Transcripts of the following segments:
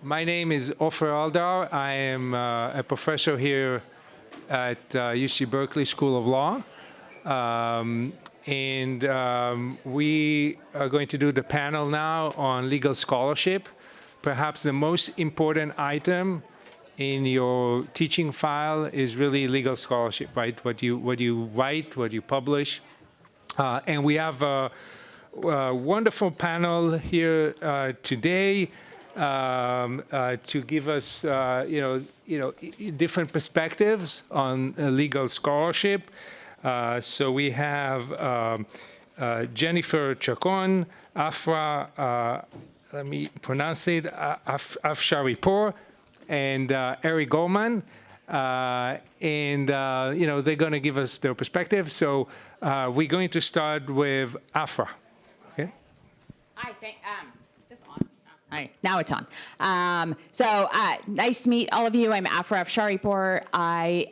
My name is Ofer Eldar. I am a professor here at UC Berkeley School of Law. We are going to do the panel now on legal scholarship. Perhaps the most important item in your teaching file is really legal scholarship, right? What you write, what you publish. And we have a wonderful panel here today to give us, different perspectives on legal scholarship. So we have Jennifer Chacón, Afra, let me pronounce it, Afsharipour, and Eric Goldman. They're going to give us their perspective. So we're going to start with Afra. Okay. Hi, is this on? Hi, now it's on. Nice to meet all of you. I'm Afra Afsharipour. I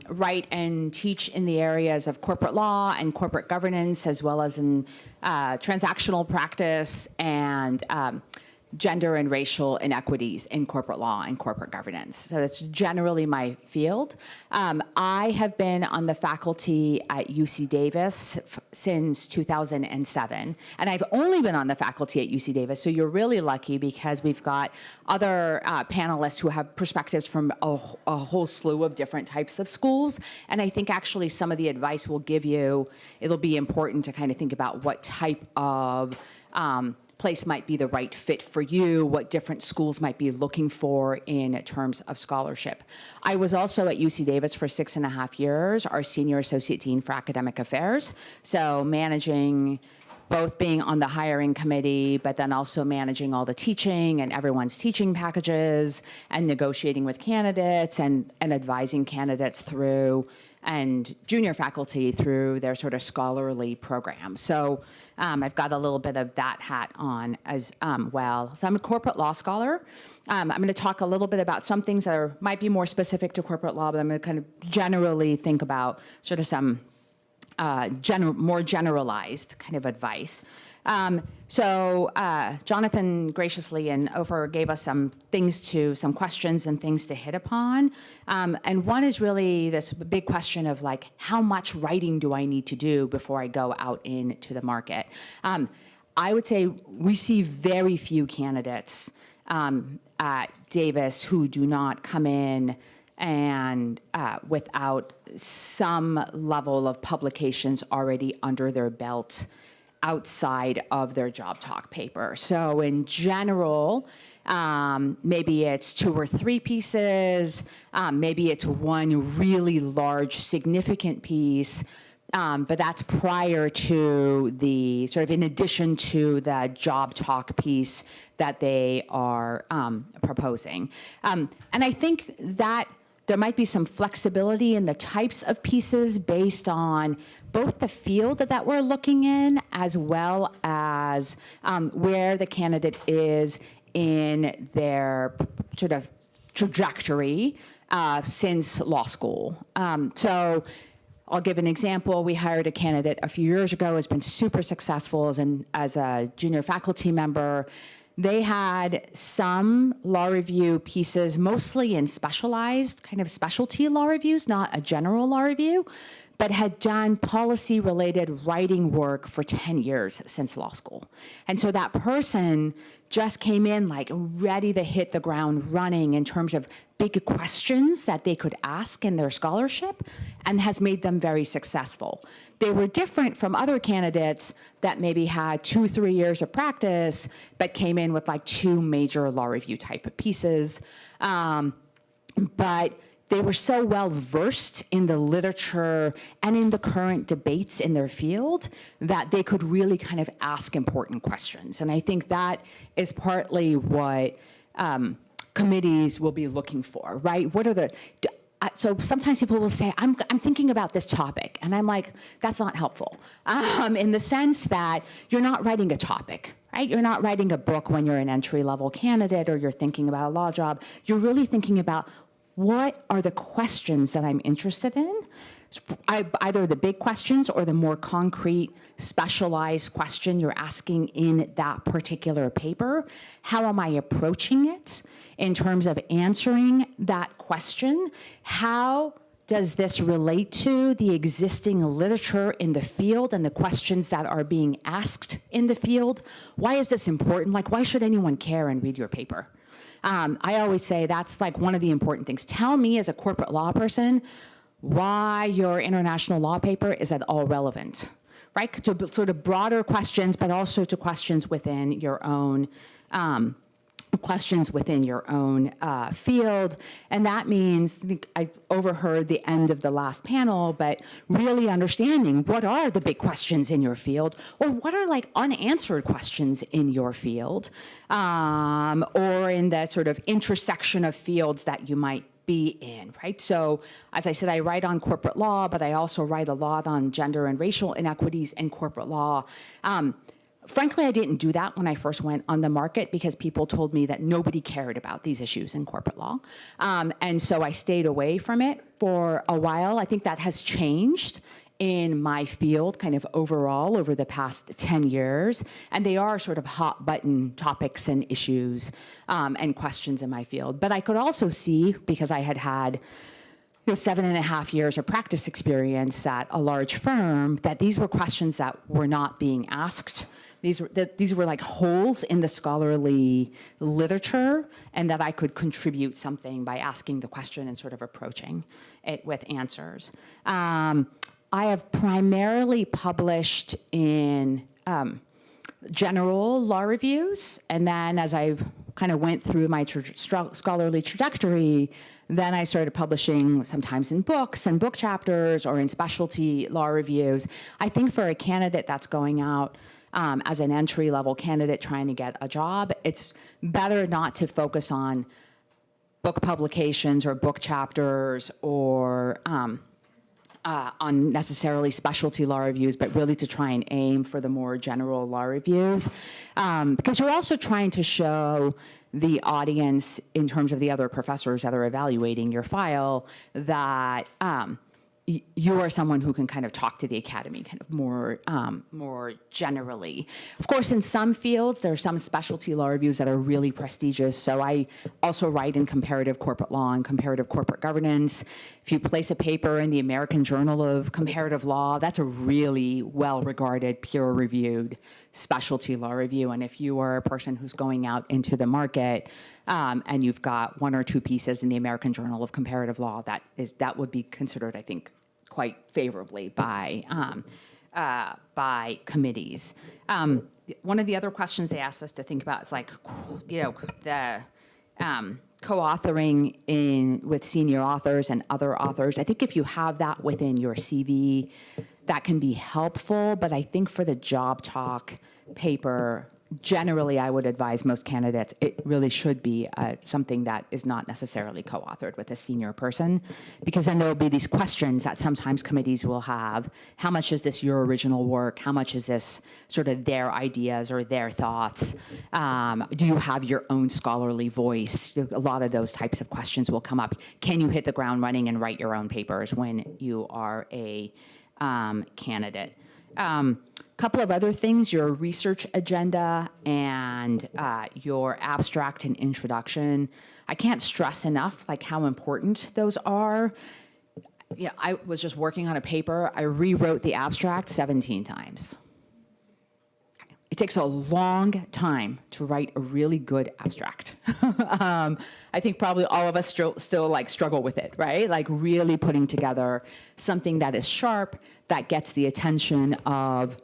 write and teach in the areas of corporate law and corporate governance, as well as in transactional practice and gender and racial inequities in corporate law and corporate governance. So that's generally my field. I have been on the faculty at UC Davis since 2007, and I've only been on the faculty at UC Davis, so you're really lucky because we've got other panelists who have perspectives from a whole slew of different types of schools, and I think actually some of the advice we'll give you, it'll be important to kind of think about what type of place might be the right fit for you, what different schools might be looking for in terms of scholarship. I was also at UC Davis for 6.5 years, our Senior Associate Dean for Academic Affairs, so managing both being on the hiring committee, but then also managing all the teaching and everyone's teaching packages and negotiating with candidates and advising candidates through and junior faculty through their sort of scholarly program. So I've got a little bit of that hat on as well. So I'm a corporate law scholar. I'm going to talk a little bit about some things that might be more specific to corporate law, but I'm going to kind of generally think about sort of some more generalized kind of advice. Jonathan graciously and Ofer gave us some questions and things to hit upon. And one is really this big question of like, how much writing do I need to do before I go out into the market? I would say we see very few candidates at Davis who do not come in and without some level of publications already under their belt outside of their job talk paper. So in general, maybe it's 2 or 3 pieces, maybe it's one really large, significant piece, but that's prior to the sort of in addition to the job talk piece that they are proposing. And I think that there might be some flexibility in the types of pieces based on both the field that we're looking in as well as where the candidate is in their sort of trajectory since law school. So I'll give an example. We hired a candidate a few years ago, has been super successful as a junior faculty member. They had some law review pieces, mostly in specialized, kind of specialty law reviews, not a general law review, but had done policy-related writing work for 10 years since law school. And so that person just came in like ready to hit the ground running in terms of big questions that they could ask in their scholarship and has made them very successful. They were different from other candidates that maybe had 2-3 years of practice, but came in with like 2 major law review type of pieces. But they were so well versed in the literature and in the current debates in their field that they could really kind of ask important questions. And I think that is partly what committees will be looking for, right? What are the, so sometimes people will say, I'm thinking about this topic. And I'm like, that's not helpful. In the sense that you're not writing a topic, right? You're not writing a book when you're an entry-level candidate or you're thinking about a law job. You're really thinking about what are the questions that I'm interested in either the big questions or the more concrete, specialized question you're asking in that particular paper. How am I approaching it in terms of answering that question? How does this relate to the existing literature in the field and the questions that are being asked in the field? Why is this important? Like, why should anyone care and read your paper? I always say that's like one of the important things. Tell me as a corporate law person why your international law paper is at all relevant, right? To sort of broader questions, but also to questions within your own field. And that means, I think I overheard the end of the last panel, but really understanding what are the big questions in your field, or what are like unanswered questions in your field, or in that sort of intersection of fields that you might be in, right? So, as I said, I write on corporate law, but I also write a lot on gender and racial inequities in corporate law. Frankly, I didn't do that when I first went on the market because people told me that nobody cared about these issues in corporate law. And so I stayed away from it for a while. I think that has changed in my field kind of overall over the past 10 years. And they are sort of hot button topics and issues and questions in my field. But I could also see, because I had 7.5 years of practice experience at a large firm, that these were questions that were not being asked. These were like holes in the scholarly literature, and that I could contribute something by asking the question and sort of approaching it with answers. I have primarily published in general law reviews, and then as I've kind of went through my scholarly trajectory, then I started publishing sometimes in books and book chapters or in specialty law reviews. I think for a candidate that's going out as an entry-level candidate trying to get a job, it's better not to focus on book publications or book chapters or on necessarily specialty law reviews, but really to try and aim for the more general law reviews. Because you're also trying to show the audience, in terms of the other professors that are evaluating your file, that you are someone who can kind of talk to the academy kind of more generally. Of course, in some fields, there are some specialty law reviews that are really prestigious. So I also write in comparative corporate law and comparative corporate governance. If you place a paper in the American Journal of Comparative Law, that's a really well-regarded, peer-reviewed specialty law review. And if you are a person who's going out into the market and you've got 1 or 2 pieces in the American Journal of Comparative Law, that would be considered, I think, quite favorably by committees. One of the other questions they asked us to think about is like, the co-authoring with senior authors and other authors. I think if you have that within your CV, that can be helpful. But I think for the job talk paper, generally, I would advise most candidates, it really should be something that is not necessarily co-authored with a senior person, because then there will be these questions that sometimes committees will have. How much is this your original work? How much is this sort of their ideas or their thoughts? Do you have your own scholarly voice? A lot of those types of questions will come up. Can you hit the ground running and write your own papers when you are a candidate? Couple of other things, your research agenda and your abstract and introduction. I can't stress enough like how important those are. Yeah, I was just working on a paper. I rewrote the abstract 17 times. It takes a long time to write a really good abstract. I think probably all of us still like struggle with it, right? Like really putting together something that is sharp, that gets the attention of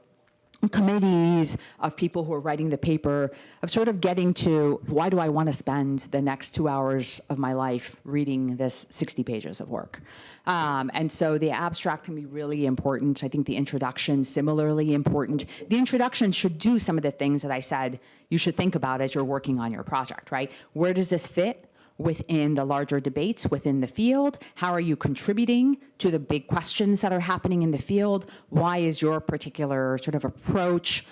committees, of people who are writing the paper, of sort of getting to, why do I want to spend the next 2 hours of my life reading this 60 pages of work? And so the abstract can be really important. I think the introduction, similarly important. The introduction should do some of the things that I said you should think about as you're working on your project, right? Where does this fit? within the larger debates within the field? How are you contributing to the big questions that are happening in the field? Why is your particular sort of approach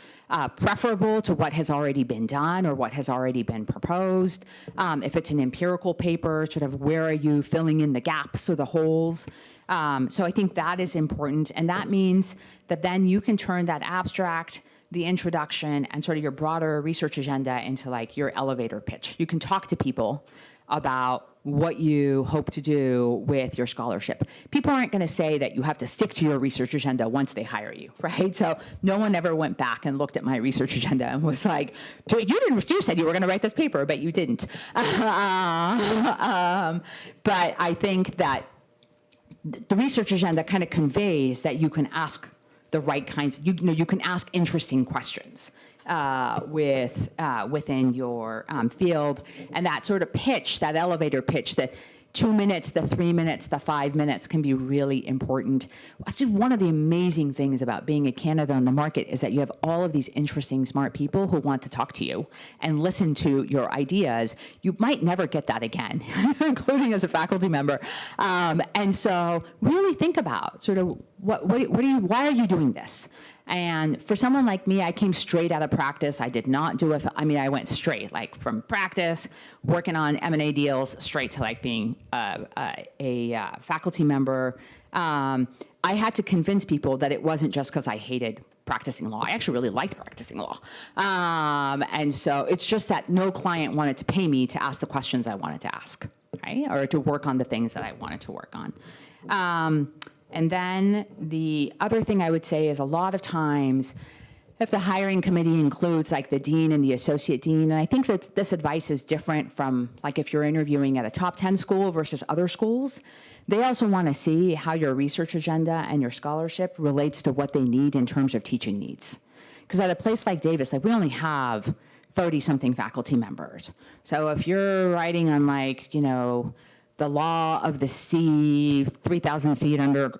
preferable to what has already been done or what has already been proposed? If it's an empirical paper, sort of where are you filling in the gaps or the holes? So I think that is important, and that means that then you can turn that abstract, the introduction, and sort of your broader research agenda into like your elevator pitch. You can talk to people about what you hope to do with your scholarship. People aren't going to say that you have to stick to your research agenda once they hire you, right? So no one ever went back and looked at my research agenda and was like, you said you were going to write this paper, but you didn't. But I think that the research agenda kind of conveys that you can ask the right kinds, you can ask interesting questions within your field. And that sort of pitch, that elevator pitch, that 2 minutes, the 3 minutes, the 5 minutes can be really important. Actually, one of the amazing things about being a candidate on the market is that you have all of these interesting, smart people who want to talk to you and listen to your ideas. You might never get that again, including as a faculty member. And so really think about sort of why are you doing this? And for someone like me, I came straight out of practice. I did not do it. I mean, I went straight, like from practice, working on M&A deals, straight to like being a faculty member. I had to convince people that it wasn't just because I hated practicing law. I actually really liked practicing law. And so it's just that no client wanted to pay me to ask the questions I wanted to ask, right? Or to work on the things that I wanted to work on. And then the other thing I would say is a lot of times, if the hiring committee includes like the dean and the associate dean, and I think that this advice is different from like if you're interviewing at a top 10 school versus other schools, they also want to see how your research agenda and your scholarship relates to what they need in terms of teaching needs. Because at a place like Davis, like we only have 30-something faculty members. So if you're writing on like, the law of the sea, 3,000 feet under,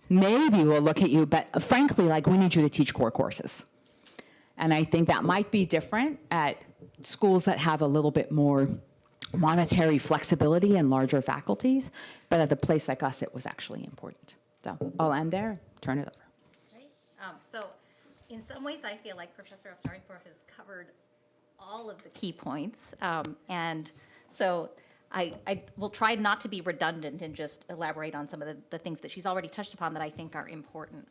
maybe we'll look at you, but frankly, like we need you to teach core courses. And I think that might be different at schools that have a little bit more monetary flexibility and larger faculties, but at a place like us, it was actually important. So I'll end there, turn it over. Great. So in some ways, I feel like Professor Afsharipour has covered all of the key points. And so I will try not to be redundant and just elaborate on some of the things that she's already touched upon that I think are important.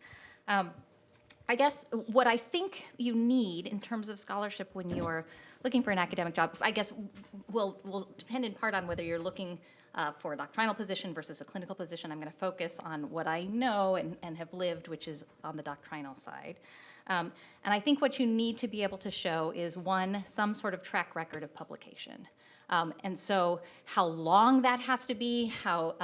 I guess what I think you need in terms of scholarship when you're looking for an academic job, I guess will depend in part on whether you're looking for a doctrinal position versus a clinical position. I'm going to focus on what I know and have lived, which is on the doctrinal side. And I think what you need to be able to show is, one, some sort of track record of publication. And so how long that has to be, how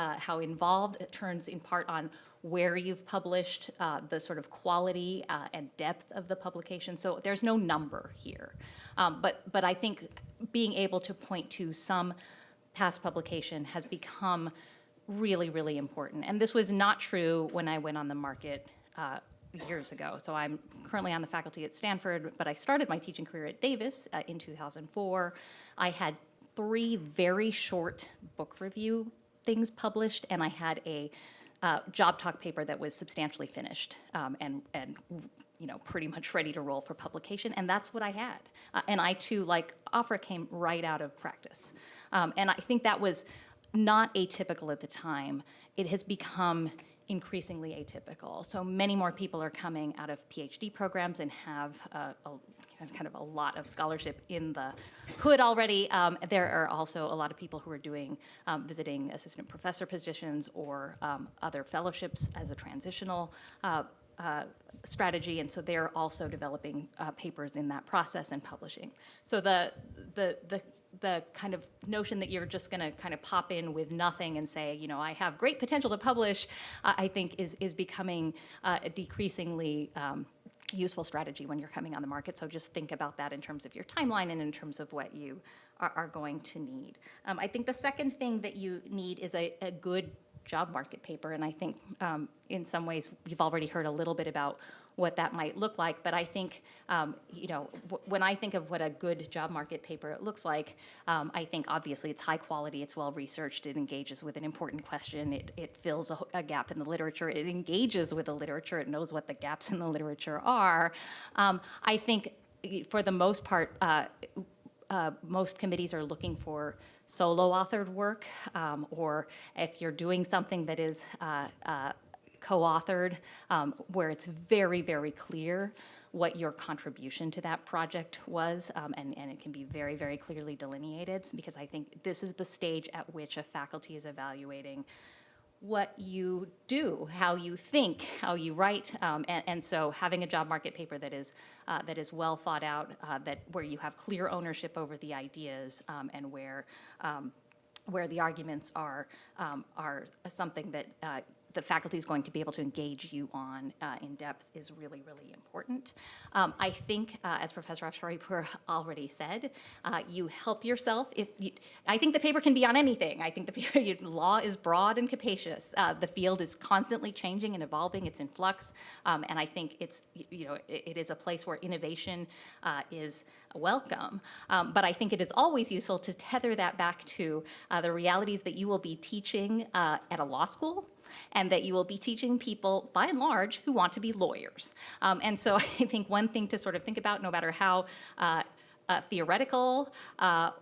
involved, it turns in part on where you've published, the sort of quality and depth of the publication. So there's no number here. But I think being able to point to some past publication has become really, really important. And this was not true when I went on the market years ago. So I'm currently on the faculty at Stanford, but I started my teaching career at Davis in 2004. I had 3 very short book review things published, and I had a job talk paper that was substantially finished and pretty much ready to roll for publication, and that's what I had. And I too, like Afra, came right out of practice. And I think that was not atypical at the time. It has become increasingly atypical. So many more people are coming out of PhD programs and have kind of a lot of scholarship in the hood already. There are also a lot of people who are doing visiting assistant professor positions or other fellowships as a transitional strategy, and so they're also developing papers in that process and publishing. So the kind of notion that you're just going to kind of pop in with nothing and say, I have great potential to publish, I think is becoming a decreasingly useful strategy when you're coming on the market. So just think about that in terms of your timeline and in terms of what you are going to need. I think the second thing that you need is a good job market paper. And I think in some ways you've already heard a little bit about what that might look like. But I think, when I think of what a good job market paper looks like, I think obviously it's high quality, it's well researched, it engages with an important question, it fills a gap in the literature, it engages with the literature, it knows what the gaps in the literature are. I think for the most part, most committees are looking for solo authored work, or if you're doing something that is co-authored, where it's very, very clear what your contribution to that project was, and it can be very, very clearly delineated, because I think this is the stage at which a faculty is evaluating what you do, how you think, how you write, and so having a job market paper that is well thought out, where you have clear ownership over the ideas, and where the arguments are something that the faculty is going to be able to engage you on in depth is really, really important. I think, as Professor Afsharipour already said, you help yourself. I think the paper can be on anything. I think the paper, law is broad and capacious. The field is constantly changing and evolving. It's in flux, and I think it is a place where innovation is welcome. But I think it is always useful to tether that back to the realities that you will be teaching at a law school, and that you will be teaching people, by and large, who want to be lawyers. And so I think one thing to sort of think about, no matter how theoretical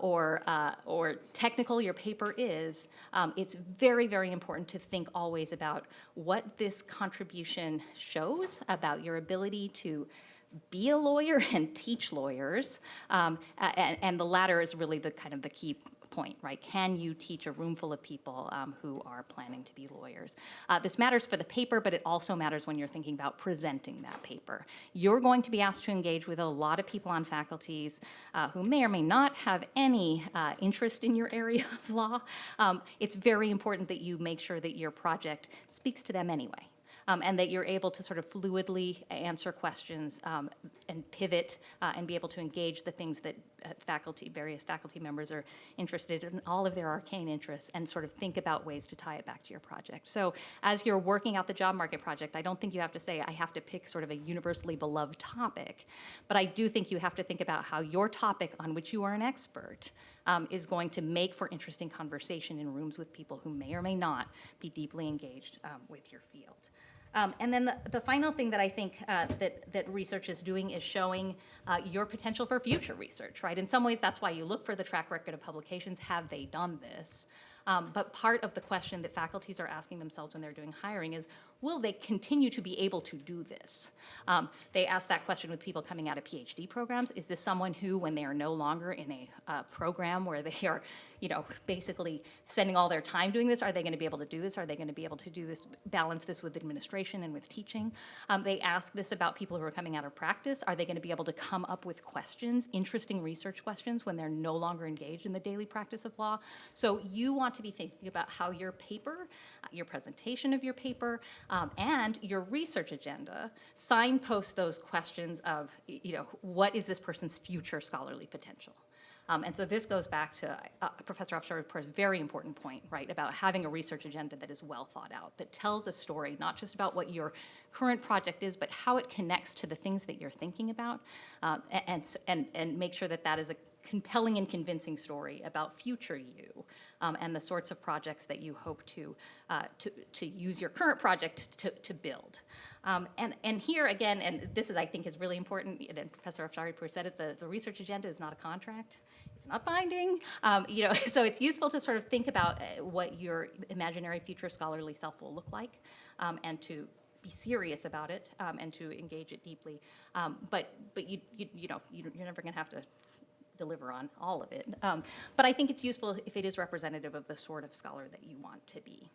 or technical your paper is, it's very, very important to think always about what this contribution shows about your ability to be a lawyer and teach lawyers, and the latter is really the kind of the key point, right? Can you teach a room full of people who are planning to be lawyers? This matters for the paper, but it also matters when you're thinking about presenting that paper. You're going to be asked to engage with a lot of people on faculties who may or may not have any interest in your area of law. It's very important that you make sure that your project speaks to them anyway. And that you're able to sort of fluidly answer questions and pivot and be able to engage the things that various faculty members are interested in, all of their arcane interests, and sort of think about ways to tie it back to your project. So as you're working out the job market project, I don't think you have to say, I have to pick sort of a universally beloved topic, but I do think you have to think about how your topic on which you are an expert is going to make for interesting conversation in rooms with people who may or may not be deeply engaged with your field. And then the final thing that I think that research is doing is showing your potential for future research, right? In some ways, that's why you look for the track record of publications. Have they done this? But part of the question that faculties are asking themselves when they're doing hiring is, will they continue to be able to do this? They ask that question with people coming out of PhD programs. Is this someone who, when they are no longer in a program where they are, basically spending all their time doing this, are they going to be able to do this? Are they going to be able to do this, balance this with administration and with teaching? They ask this about people who are coming out of practice. Are they going to be able to come up with questions, interesting research questions, when they're no longer engaged in the daily practice of law? So you want to be thinking about how your paper, your presentation of your paper, and your research agenda signpost those questions of, what is this person's future scholarly potential? And so this goes back to Professor Afsharipour's very important point, right, about having a research agenda that is well thought out, that tells a story, not just about what your current project is, but how it connects to the things that you're thinking about, and make sure that that is a compelling and convincing story about future you, and the sorts of projects that you hope to use your current project to build. And here again, and this is, I think, is really important, and Professor Afsharipour said it, the research agenda is not a contract. It's not binding, so it's useful to sort of think about what your imaginary future scholarly self will look like, and to be serious about it, and to engage it deeply. But you're never going to have to deliver on all of it. But I think it's useful if it is representative of the sort of scholar that you want to be.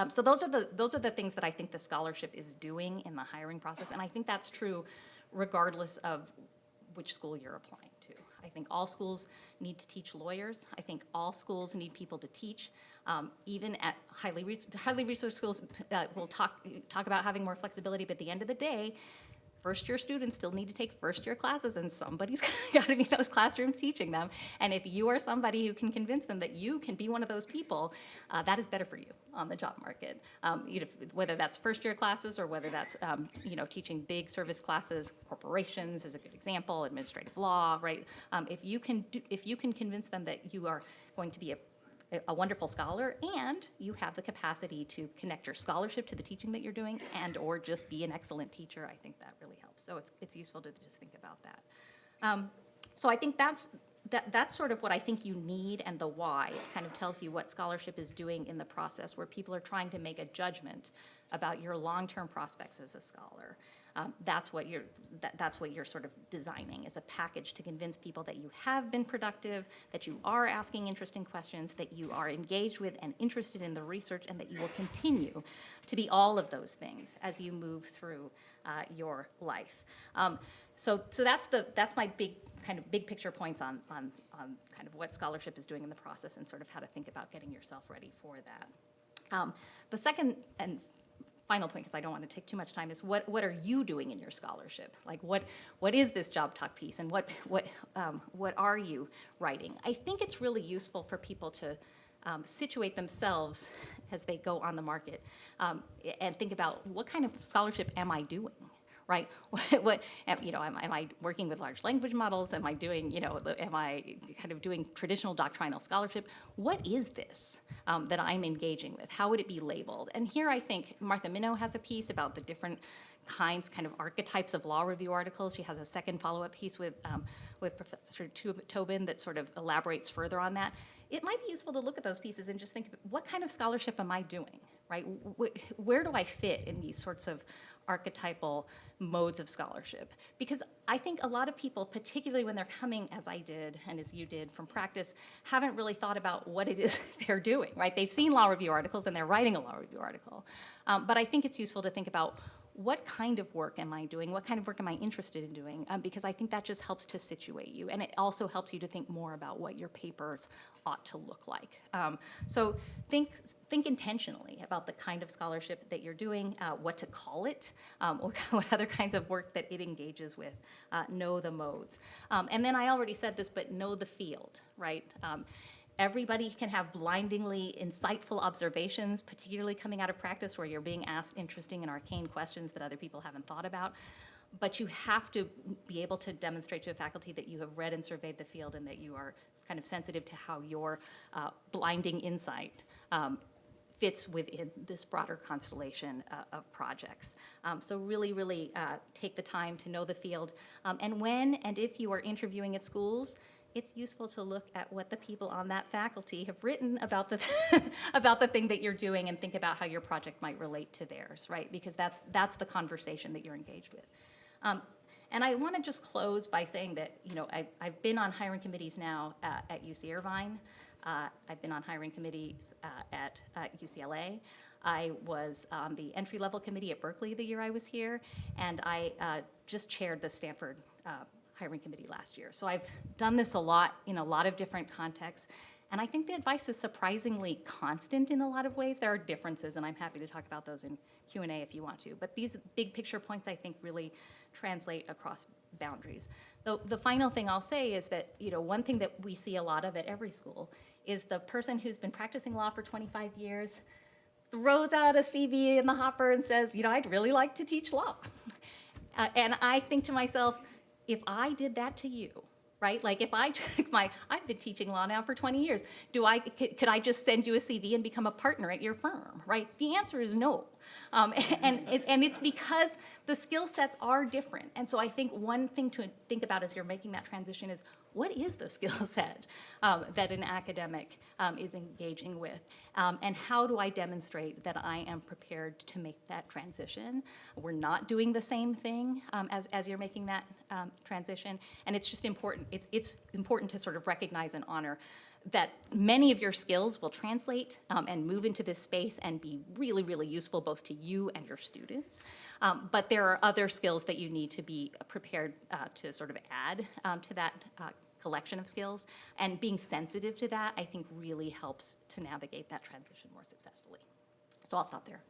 So those are the things that I think the scholarship is doing in the hiring process, and I think that's true regardless of which school you're applying to. I think all schools need to teach lawyers. I think all schools need people to teach. Even at highly research schools, we'll talk about having more flexibility, but at the end of the day, first-year students still need to take first-year classes, and somebody's got to be in those classrooms teaching them. And if you are somebody who can convince them that you can be one of those people, that is better for you on the job market. Whether that's first-year classes or whether that's teaching big service classes, corporations is a good example, administrative law, right? If you can convince them that you are going to be a wonderful scholar, and you have the capacity to connect your scholarship to the teaching that you're doing, and or just be an excellent teacher, I think that really helps. So it's useful to just think about that. So I think that's sort of what I think you need, and the why. It kind of tells you what scholarship is doing in the process, where people are trying to make a judgment about your long-term prospects as a scholar. That's what you're sort of designing, is a package to convince people that you have been productive, that you are asking interesting questions, that you are engaged with and interested in the research, and that you will continue to be all of those things as you move through your life. So that's my big picture points on kind of what scholarship is doing in the process, and sort of how to think about getting yourself ready for that. The second and final point, because I don't want to take too much time, is what are you doing in your scholarship? Like what is this job talk piece, and what are you writing? I think it's really useful for people to situate themselves as they go on the market, and think about, what kind of scholarship am I doing? Right? Am I working with large language models? Am I doing, am I kind of doing traditional doctrinal scholarship? What is this that I'm engaging with? How would it be labeled? And here I think Martha Minow has a piece about the different kinds, kind of archetypes of law review articles. She has a second follow-up piece with Professor Tobin that sort of elaborates further on that. It might be useful to look at those pieces and just think, what kind of scholarship am I doing, right? Where do I fit in these sorts of archetypal modes of scholarship? Because I think a lot of people, particularly when they're coming, as I did and as you did, from practice, haven't really thought about what it is they're doing, right? They've seen law review articles and they're writing a law review article. But I think it's useful to think about, what kind of work am I doing? What kind of work am I interested in doing? Because I think that just helps to situate you. And it also helps you to think more about what your papers ought to look like. So think intentionally about the kind of scholarship that you're doing, what to call it, what other kinds of work that it engages with. Know the modes. And then I already said this, but know the field, right? Everybody can have blindingly insightful observations, particularly coming out of practice where you're being asked interesting and arcane questions that other people haven't thought about. But you have to be able to demonstrate to a faculty that you have read and surveyed the field, and that you are kind of sensitive to how your blinding insight fits within this broader constellation of projects. So really take the time to know the field. And when and if you are interviewing at schools, it's useful to look at what the people on that faculty have written about the about the thing that you're doing, and think about how your project might relate to theirs, right? Because that's the conversation that you're engaged with. And I want to just close by saying that, I've been on hiring committees now at UC Irvine. I've been on hiring committees at UCLA. I was on the entry-level committee at Berkeley the year I was here, and I just chaired the Stanford hiring committee last year. So I've done this a lot in a lot of different contexts, and I think the advice is surprisingly constant in a lot of ways. There are differences, and I'm happy to talk about those in Q&A if you want to. But these big picture points, I think, really translate across boundaries. The final thing I'll say is that, one thing that we see a lot of at every school is the person who's been practicing law for 25 years throws out a CV in the hopper and says, I'd really like to teach law. And I think to myself, if I did that to you, right? Like if I took I've been teaching law now for 20 years. Could I just send you a CV and become a partner at your firm, right? The answer is no. And it's because the skill sets are different. And so I think one thing to think about as you're making that transition is, what is the skill set that an academic is engaging with? And how do I demonstrate that I am prepared to make that transition? We're not doing the same thing as you're making that transition. And it's just important. It's important to sort of recognize and honor that many of your skills will translate and move into this space and be really, really useful both to you and your students. But there are other skills that you need to be prepared to sort of add to that collection of skills. And being sensitive to that, I think, really helps to navigate that transition more successfully. So I'll stop there.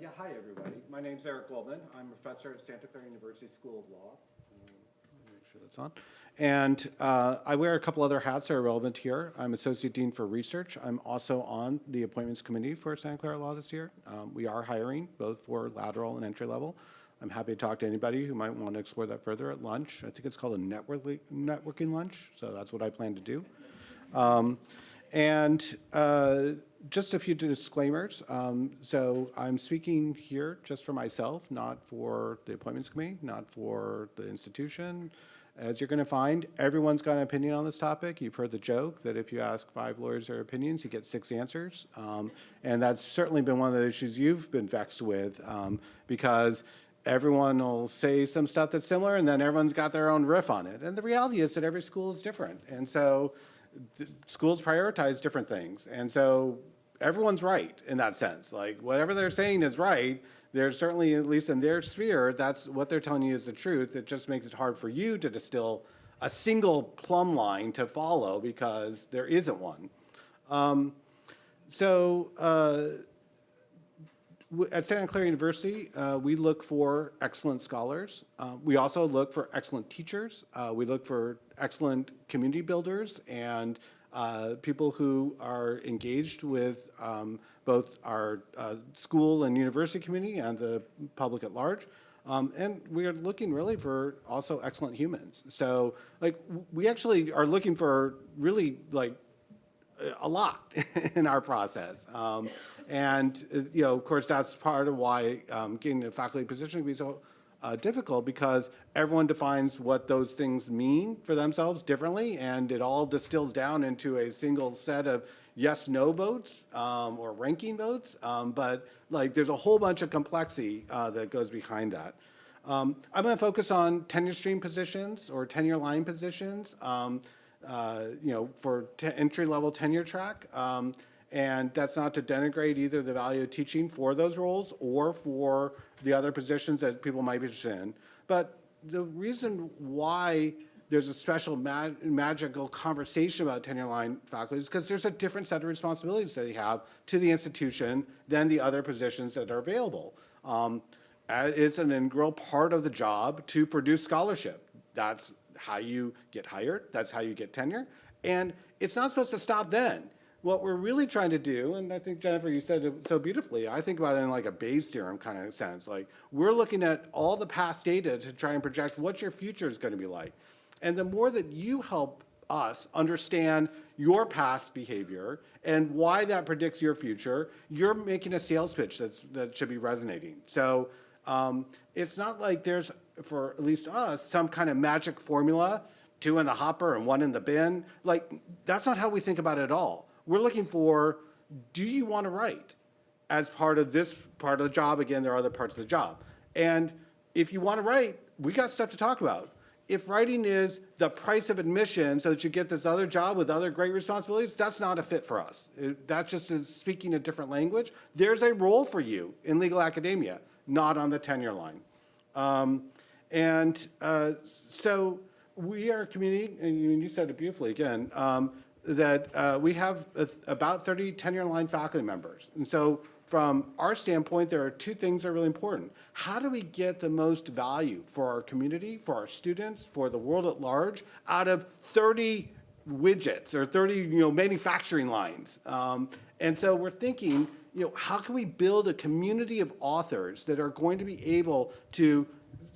Yeah, hi, everybody. My name's Eric Goldman. I'm a professor at Santa Clara University School of Law. Make sure that's on. And I wear a couple other hats that are relevant here. I'm Associate Dean for Research. I'm also on the Appointments Committee for Santa Clara Law this year. We are hiring both for lateral and entry level. I'm happy to talk to anybody who might want to explore that further at lunch. I think it's called a networking lunch, so that's what I plan to do. Just a few disclaimers. So I'm speaking here just for myself, not for the Appointments Committee, not for the institution. As you're going to find, everyone's got an opinion on this topic. You've heard the joke that if you ask 5 lawyers their opinions, you get 6 answers. And that's certainly been one of the issues you've been vexed with, because everyone will say some stuff that's similar, and then everyone's got their own riff on it. And the reality is that every school is different. And so schools prioritize different things. And so everyone's right in that sense. Like, whatever they're saying is right. There's certainly, at least in their sphere, that's what they're telling you is the truth. It just makes it hard for you to distill a single plumb line to follow because there isn't one. At Santa Clara University, we look for excellent scholars. We also look for excellent teachers. We look for excellent community builders and people who are engaged with both our school and university community and the public at large. And we are looking really for also excellent humans. So, like, we actually are looking for really, like, a lot in our process. Of course, that's part of why getting a faculty position can be so difficult, because everyone defines what those things mean for themselves differently, and it all distills down into a single set of yes/no votes or ranking votes. But like, there's a whole bunch of complexity that goes behind that. I'm going to focus on tenure stream positions or tenure line positions. For entry-level tenure track. And that's not to denigrate either the value of teaching for those roles or for the other positions that people might be interested in. But the reason why there's a special magical conversation about tenure line faculty is because there's a different set of responsibilities that you have to the institution than the other positions that are available. It's an integral part of the job to produce scholarship. That's how you get hired. That's how you get tenure. And it's not supposed to stop then. What we're really trying to do, and I think, Jennifer, you said it so beautifully, I think about it in like a Bayes theorem kind of sense. Like, we're looking at all the past data to try and project what your future is going to be like. And the more that you help us understand your past behavior and why that predicts your future, you're making a sales pitch that should be resonating. So it's not like there's, for at least us, some kind of magic formula, 2 in the hopper and 1 in the bin. Like, that's not how we think about it at all. We're looking for, do you want to write as part of this part of the job? Again, there are other parts of the job. And if you want to write, we got stuff to talk about. If writing is the price of admission so that you get this other job with other great responsibilities, that's not a fit for us. That just is speaking a different language. There's a role for you in legal academia, not on the tenure line. So we are a community, and you said it beautifully again, that we have about 30 tenure line faculty members. And so from our standpoint, there are 2 things that are really important. How do we get the most value for our community, for our students, for the world at large, out of 30 widgets or 30 manufacturing lines? And so we're thinking, how can we build a community of authors that are going to be able to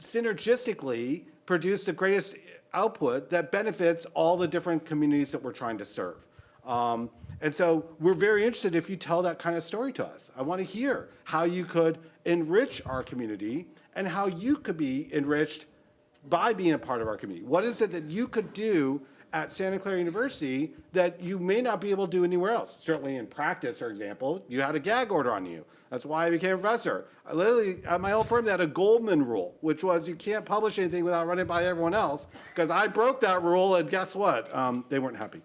synergistically produce the greatest output that benefits all the different communities that we're trying to serve. And so we're very interested if you tell that kind of story to us. I want to hear how you could enrich our community and how you could be enriched by being a part of our community. What is it that you could do at Santa Clara University that you may not be able to do anywhere else? Certainly in practice, for example, you had a gag order on you. That's why I became a professor. I literally, at my old firm, they had a Goldman rule, which was you can't publish anything without running it by everyone else, because I broke that rule, and guess what? They weren't happy.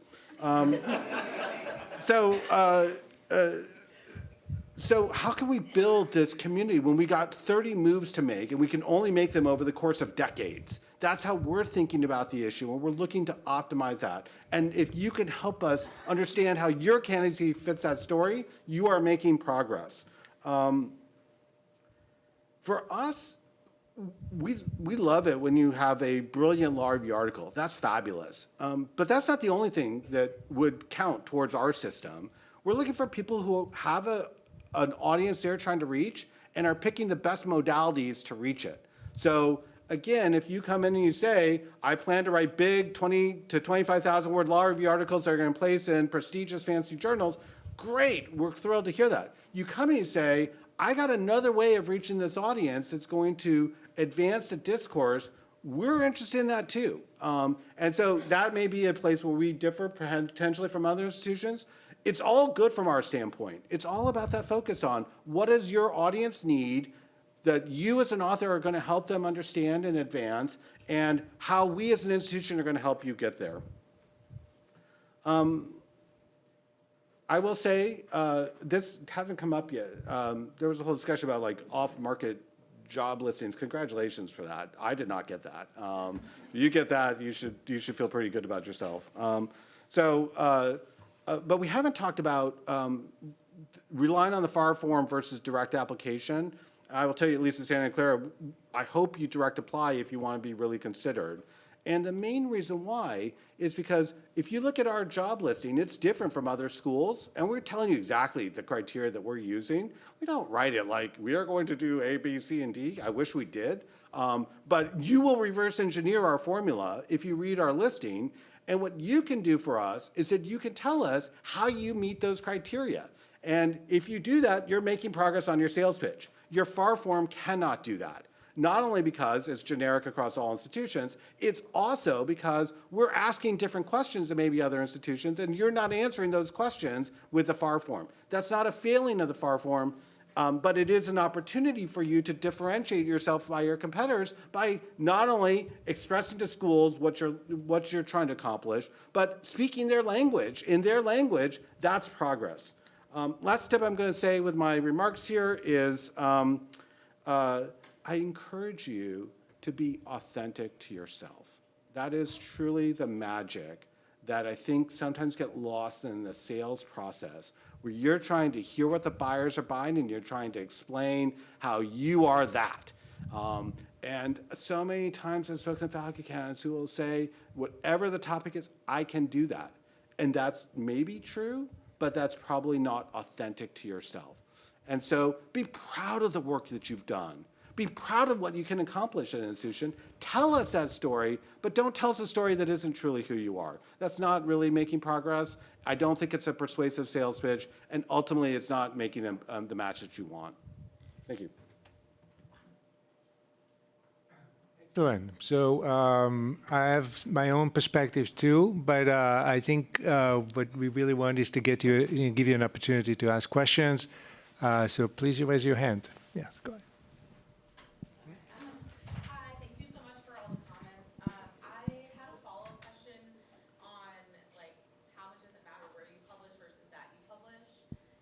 So how can we build this community when we got 30 moves to make, and we can only make them over the course of decades? That's how we're thinking about the issue, and we're looking to optimize that. And if you can help us understand how your candidacy fits that story, you are making progress. For us, we love it when you have a brilliant law review article. That's fabulous. But that's not the only thing that would count towards our system. We're looking for people who have an audience they're trying to reach and are picking the best modalities to reach it. So again, if you come in and you say, I plan to write big 20 to 25,000 word law review articles that are going to place in prestigious fancy journals, great, we're thrilled to hear that. You come in and you say, I got another way of reaching this audience that's going to advance the discourse. We're interested in that too. And so that may be a place where we differ potentially from other institutions. It's all good from our standpoint. It's all about that focus on what does your audience need that you as an author are going to help them understand and advance, and how we as an institution are going to help you get there. I will say, this hasn't come up yet. There was a whole discussion about like off-market job listings. Congratulations for that. I did not get that. You get that, you should feel pretty good about yourself. But we haven't talked about relying on the FAR form versus direct application. I will tell you, at least in Santa Clara, I hope you direct apply if you want to be really considered. And the main reason why is because if you look at our job listing, it's different from other schools, and we're telling you exactly the criteria that we're using. We don't write it like, we are going to do A, B, C, and D. I wish we did. But you will reverse engineer our formula if you read our listing, and what you can do for us is that you can tell us how you meet those criteria. And if you do that, you're making progress on your sales pitch. Your FAR form cannot do that. Not only because it's generic across all institutions, it's also because we're asking different questions than maybe other institutions, and you're not answering those questions with the FAR form. That's not a failing of the FAR form, but it is an opportunity for you to differentiate yourself by your competitors by not only expressing to schools what you're trying to accomplish, but speaking their language. In their language, that's progress. Last tip I'm going to say with my remarks here is I encourage you to be authentic to yourself. That is truly the magic that I think sometimes get lost in the sales process, where you're trying to hear what the buyers are buying and you're trying to explain how you are that. And so many times I've spoken to faculty candidates who will say, whatever the topic is, I can do that. And that's maybe true, but that's probably not authentic to yourself. And so be proud of the work that you've done. Be proud of what you can accomplish at an institution. Tell us that story, but don't tell us a story that isn't truly who you are. That's not really making progress. I don't think it's a persuasive sales pitch, and ultimately it's not making the match that you want. Thank you. Excellent. So I have my own perspectives too, but I think what we really want is to give you an opportunity to ask questions. So please raise your hand. Yes, go ahead. Hi, thank you so much for all the comments. I had a follow-up question on like how much does it matter where you publish versus that you publish.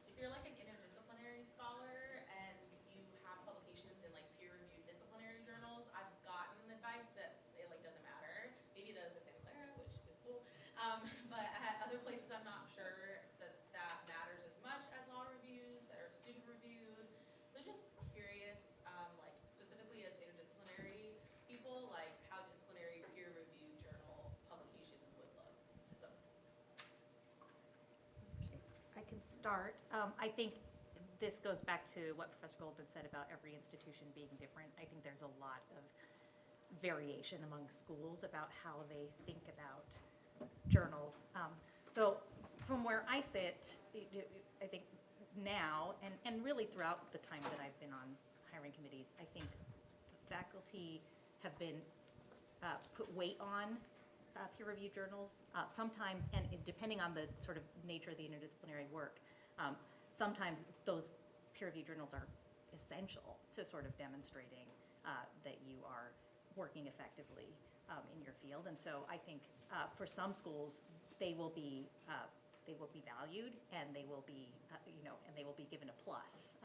If you're like an interdisciplinary scholar and you have publications in like peer-reviewed disciplinary journals, I've gotten advice that it like doesn't matter. Maybe it does at Santa Clara, which is cool. But at other places, I'm not sure that that matters as much as law reviews that are student reviewed. So just curious, like specifically as interdisciplinary people, like how disciplinary peer-reviewed journal publications would look to some schools. I can start. I think this goes back to what Professor Goldman said about every institution being different. I think there's a lot of variation among schools about how they think about journals. So from where I sit, I think now, and really throughout the time that I've been on hiring committees, I think faculty have been put weight on peer-reviewed journals. Sometimes, and depending on the sort of nature of the interdisciplinary work, sometimes those peer-reviewed journals are essential to sort of demonstrating that you are working effectively in your field. And so I think for some schools, they will be valued, and they will be, and they will be given a plus.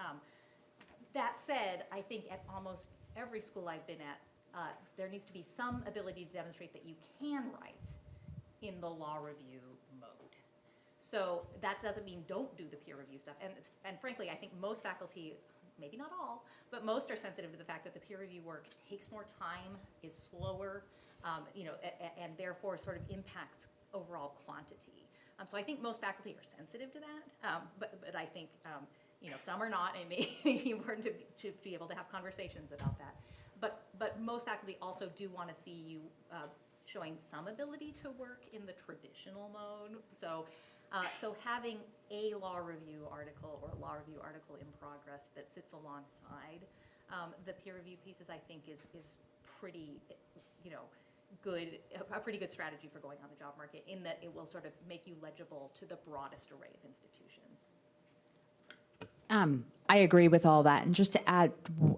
That said, I think at almost every school I've been at, there needs to be some ability to demonstrate that you can write in the law review mode. So that doesn't mean don't do the peer review stuff. And frankly, I think most faculty maybe not all, but most are sensitive to the fact that the peer review work takes more time, is slower, and therefore sort of impacts overall quantity. So I think most faculty are sensitive to that, but I think some are not, and it may be important to be able to have conversations about that. But most faculty also do want to see you showing some ability to work in the traditional mode. So having a law review article or a law review article in progress that sits alongside the peer review pieces, I think is pretty, good, a pretty good strategy for going on the job market, in that it will sort of make you legible to the broadest array of institutions. I agree with all that. And just to add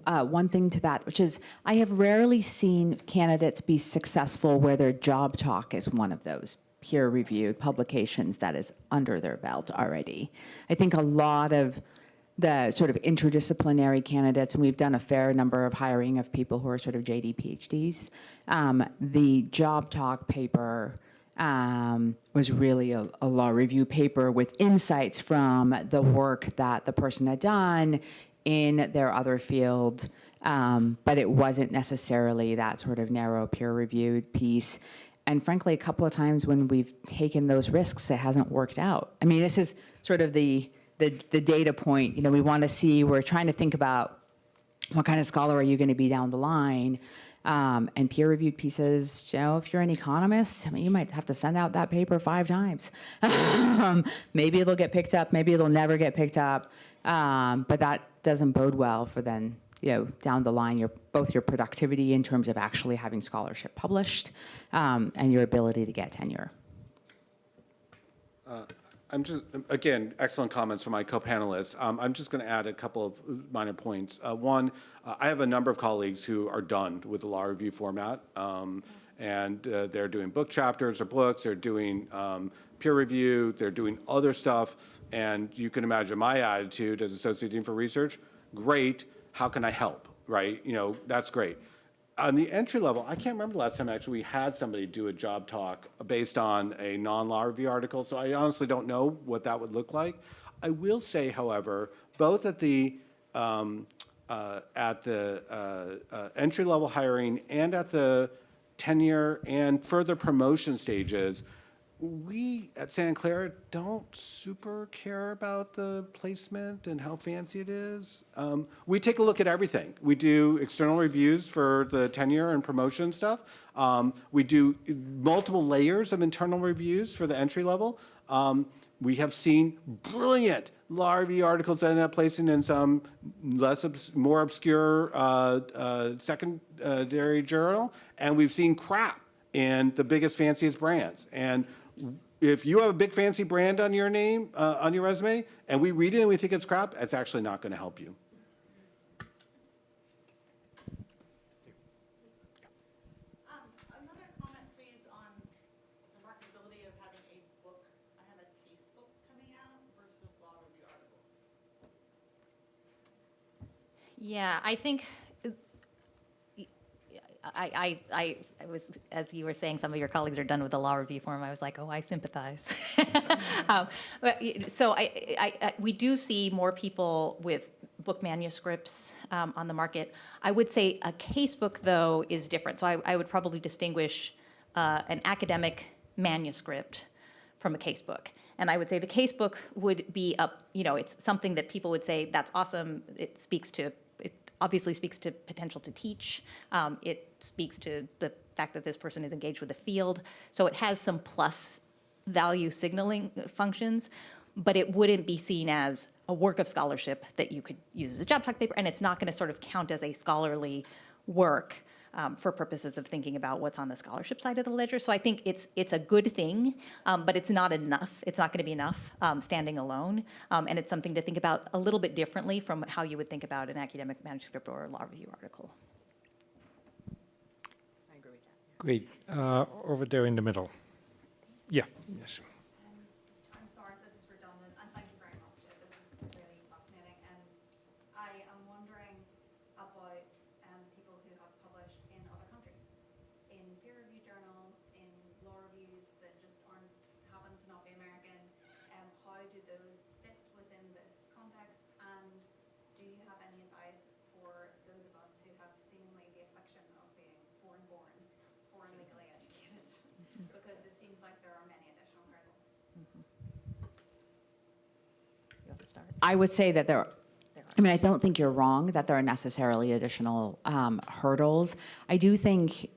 one thing to that, which is I have rarely seen candidates be successful where their job talk is one of those peer-reviewed publications that is under their belt already. I think a lot of the sort of interdisciplinary candidates, and we've done a fair number of hiring of people who are sort of JD PhDs, the job talk paper was really a law review paper with insights from the work that the person had done in their other field, but it wasn't necessarily that sort of narrow peer-reviewed piece. And frankly, a couple of times when we've taken those risks, it hasn't worked out. I mean, this is sort of the data point. We want to see, we're trying to think about what kind of scholar are you going to be down the line. And peer-reviewed pieces, if you're an economist, I mean, you might have to send out that paper 5 times. Maybe it'll get picked up, maybe it'll never get picked up, but that doesn't bode well for then, down the line, both your productivity in terms of actually having scholarship published, and your ability to get tenure. I'm just, again, excellent comments from my co-panelists. I'm just going to add a couple of minor points. One, I have a number of colleagues who are done with the law review format, and they're doing book chapters or books, they're doing peer review, they're doing other stuff, and you can imagine my attitude as Associate Dean for Research. Great, how can I help, right? That's great. On the entry level, I can't remember the last time actually we had somebody do a job talk based on a non-law review article, so I honestly don't know what that would look like. I will say, however, both at the entry-level hiring and at the tenure and further promotion stages, we at Santa Clara don't super care about the placement and how fancy it is. We take a look at everything. We do external reviews for the tenure and promotion stuff. We do multiple layers of internal reviews for the entry level. We have seen brilliant law review articles that end up placing in some more obscure secondary journal, and we've seen crap in the biggest, fanciest brands. And if you have a big fancy brand on your name, on your resume, and we read it and we think it's crap, it's actually not going to help you. Another comment, please, on the marketability of having a book. I have a case book coming out versus law review articles. Yeah, I think I was, as you were saying, some of your colleagues are done with the law review form. I was like, oh, I sympathize. So we do see more people with book manuscripts on the market. I would say a casebook, though, is different. So I would probably distinguish an academic manuscript from a casebook. And I would say the casebook would be it's something that people would say, that's awesome. It obviously speaks to potential to teach. It speaks to the fact that this person is engaged with the field. So it has some plus value signaling functions, but it wouldn't be seen as a work of scholarship that you could use as a job talk paper, and it's not going to sort of count as a scholarly work for purposes of thinking about what's on the scholarship side of the ledger. So I think it's a good thing, but it's not enough. It's not going to be enough standing alone, and it's something to think about a little bit differently from how you would think about an academic manuscript or a law review article. I agree with that. Great. Over there in the middle. Yeah. Yes. I'm sorry if this is redundant, and thank you very much. This is really fascinating. And I am wondering about people who have published in other countries, in peer-reviewed journals, in law reviews that just happen to not be American. How do those fit within this context? And do you have any advice start. I would say that I don't think you're wrong that there are necessarily additional hurdles. I do think,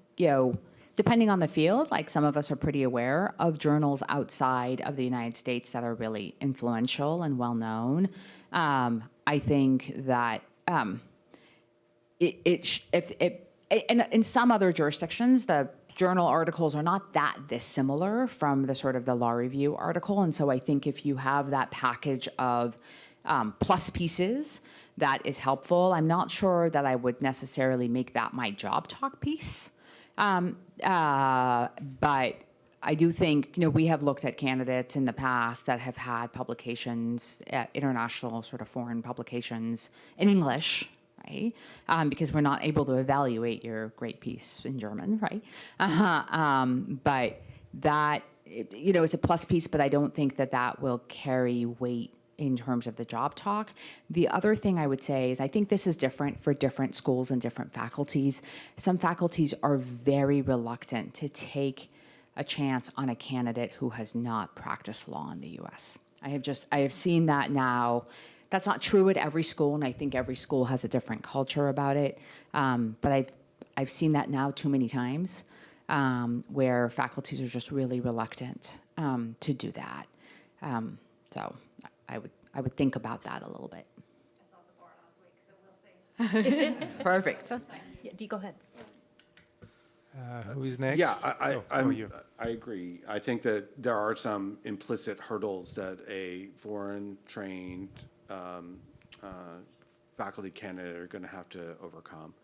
depending on the field, like some of us are pretty aware of journals outside of the United States that are really influential and well-known. I think that in some other jurisdictions, the journal articles are not that dissimilar from the sort of the law review article. And so I think if you have that package of plus pieces, that is helpful. I'm not sure that I would necessarily make that my job talk piece. But I do think, we have looked at candidates in the past that have had publications, international sort of foreign publications in English, right? Because we're not able to evaluate your great piece in German, right? But that, it's a plus piece, but I don't think that will carry weight in terms of the job talk. The other thing I would say is I think this is different for different schools and different faculties. Some faculties are very reluctant to take a chance on a candidate who has not practiced law in the US. I have seen that now. That's not true at every school, and I think every school has a different culture about it. But I've seen that now too many times, where faculties are just really reluctant to do that. So I would think about that a little bit. I saw the bar last week, so we'll see. Perfect. Yeah, do you go ahead? Who's next? Yeah, you. I agree. I think that there are some implicit hurdles that a foreign-trained faculty candidate are going to have to overcome.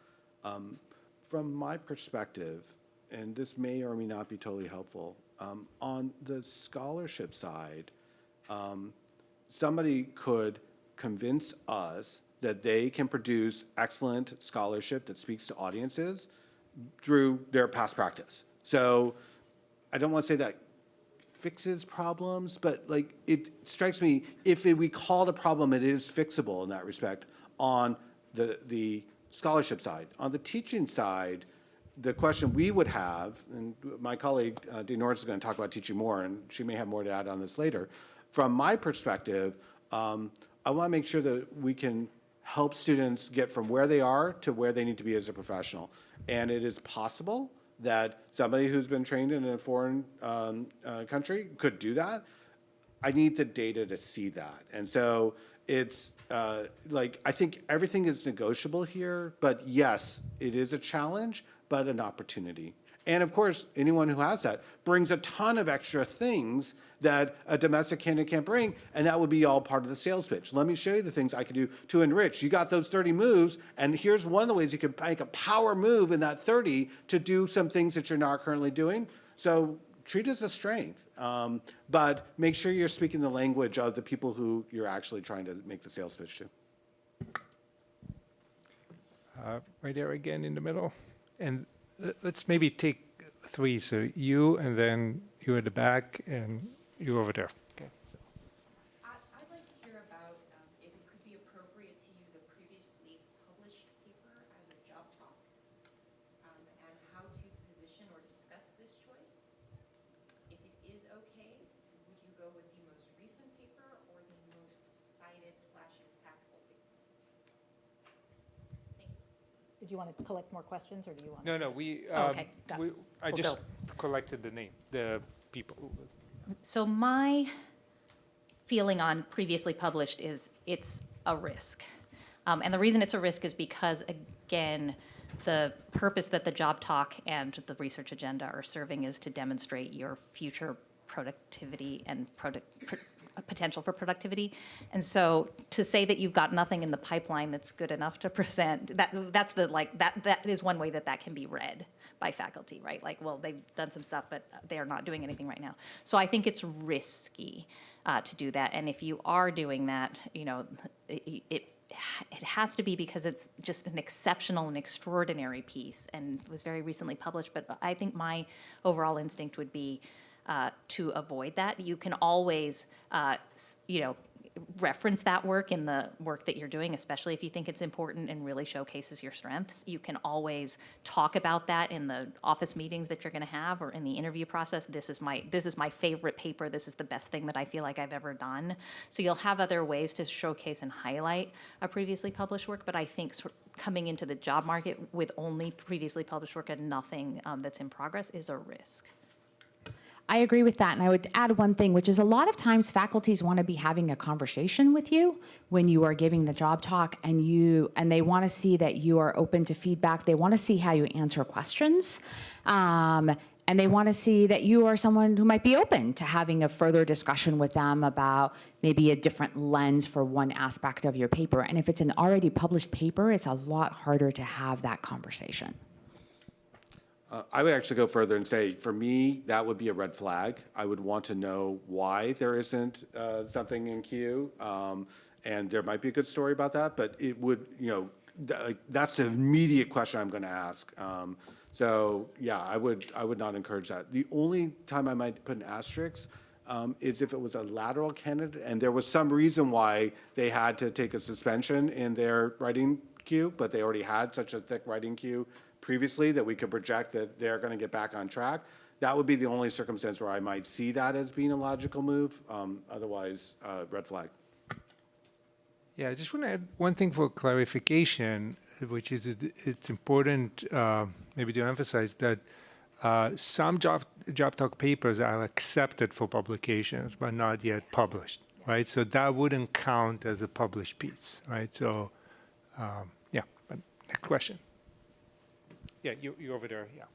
From my perspective, and this may or may not be totally helpful, on the scholarship side, somebody could convince us that they can produce excellent scholarship that speaks to audiences through their past practice. So I don't want to say that fixes problems, but like it strikes me, if we call it a problem, it is fixable in that respect on the scholarship side. On the teaching side, the question we would have, and my colleague Dean Norris is going to talk about teaching more, and she may have more to add on this later. From my perspective, I want to make sure that we can help students get from where they are to where they need to be as a professional. And it is possible that somebody who's been trained in a foreign country could do that. I need the data to see that. And so it's I think everything is negotiable here, but yes, it is a challenge, but an opportunity. And of course, anyone who has that brings a ton of extra things that a domestic candidate can't bring, and that would be all part of the sales pitch. Let me show you the things I can do to enrich. You got those 30 moves, and here's one of the ways you can make a power move in that 30 to do some things that you're not currently doing. So treat it as a strength, but make sure you're speaking the language of the people who you're actually trying to make the sales pitch to. Right there again in the middle. And let's maybe take three. So you, and then you at the back, and you over there. Okay. So. I'd like to hear about if it could be appropriate to use a previously published paper as a job talk, and how to position or discuss this choice. If it is okay, would you go with the most recent paper or the most cited/impactful paper? Thank you. Did you want to collect more questions, or do you want? No, okay, got it. I We'll just go. collected the people. So my feeling on previously published is it's a risk. And the reason it's a risk is because, again, the purpose that the job talk and the research agenda are serving is to demonstrate your future productivity and potential for productivity. And so to say that you've got nothing in the pipeline that's good enough to present, that is one way that can be read by faculty, right? Like, well, they've done some stuff, but they are not doing anything right now. So I think it's risky to do that. And if you are doing that, it has to be because it's just an exceptional and extraordinary piece and was very recently published. But I think my overall instinct would be to avoid that. You can always, reference that work in the work that you're doing, especially if you think it's important and really showcases your strengths. You can always talk about that in the office meetings that you're going to have or in the interview process. This is my favorite paper. This is the best thing that I feel like I've ever done. So you'll have other ways to showcase and highlight a previously published work, but I think coming into the job market with only previously published work and nothing that's in progress is a risk. I agree with that, and I would add one thing, which is a lot of times faculties want to be having a conversation with you when you are giving the job talk, and they want to see that you are open to feedback. They want to see how you answer questions, and they want to see that you are someone who might be open to having a further discussion with them about maybe a different lens for one aspect of your paper. And if it's an already published paper, it's a lot harder to have that conversation. I would actually go further and say, for me, that would be a red flag. I would want to know why there isn't something in queue, and there might be a good story about that, but it would, that's the immediate question I'm going to ask. So yeah, I would not encourage that. The only time I might put an asterisk is if it was a lateral candidate and there was some reason why they had to take a suspension in their writing queue, but they already had such a thick writing queue previously that we could project that they're going to get back on track. That would be the only circumstance where I might see that as being a logical move. Otherwise, red flag. Yeah, I just want to add one thing for clarification, which is it's important maybe to emphasize that some job talk papers are accepted for publications, but not yet published, right? So that wouldn't count as a published piece, right? So, yeah, but next question. Yeah, you over there, yeah.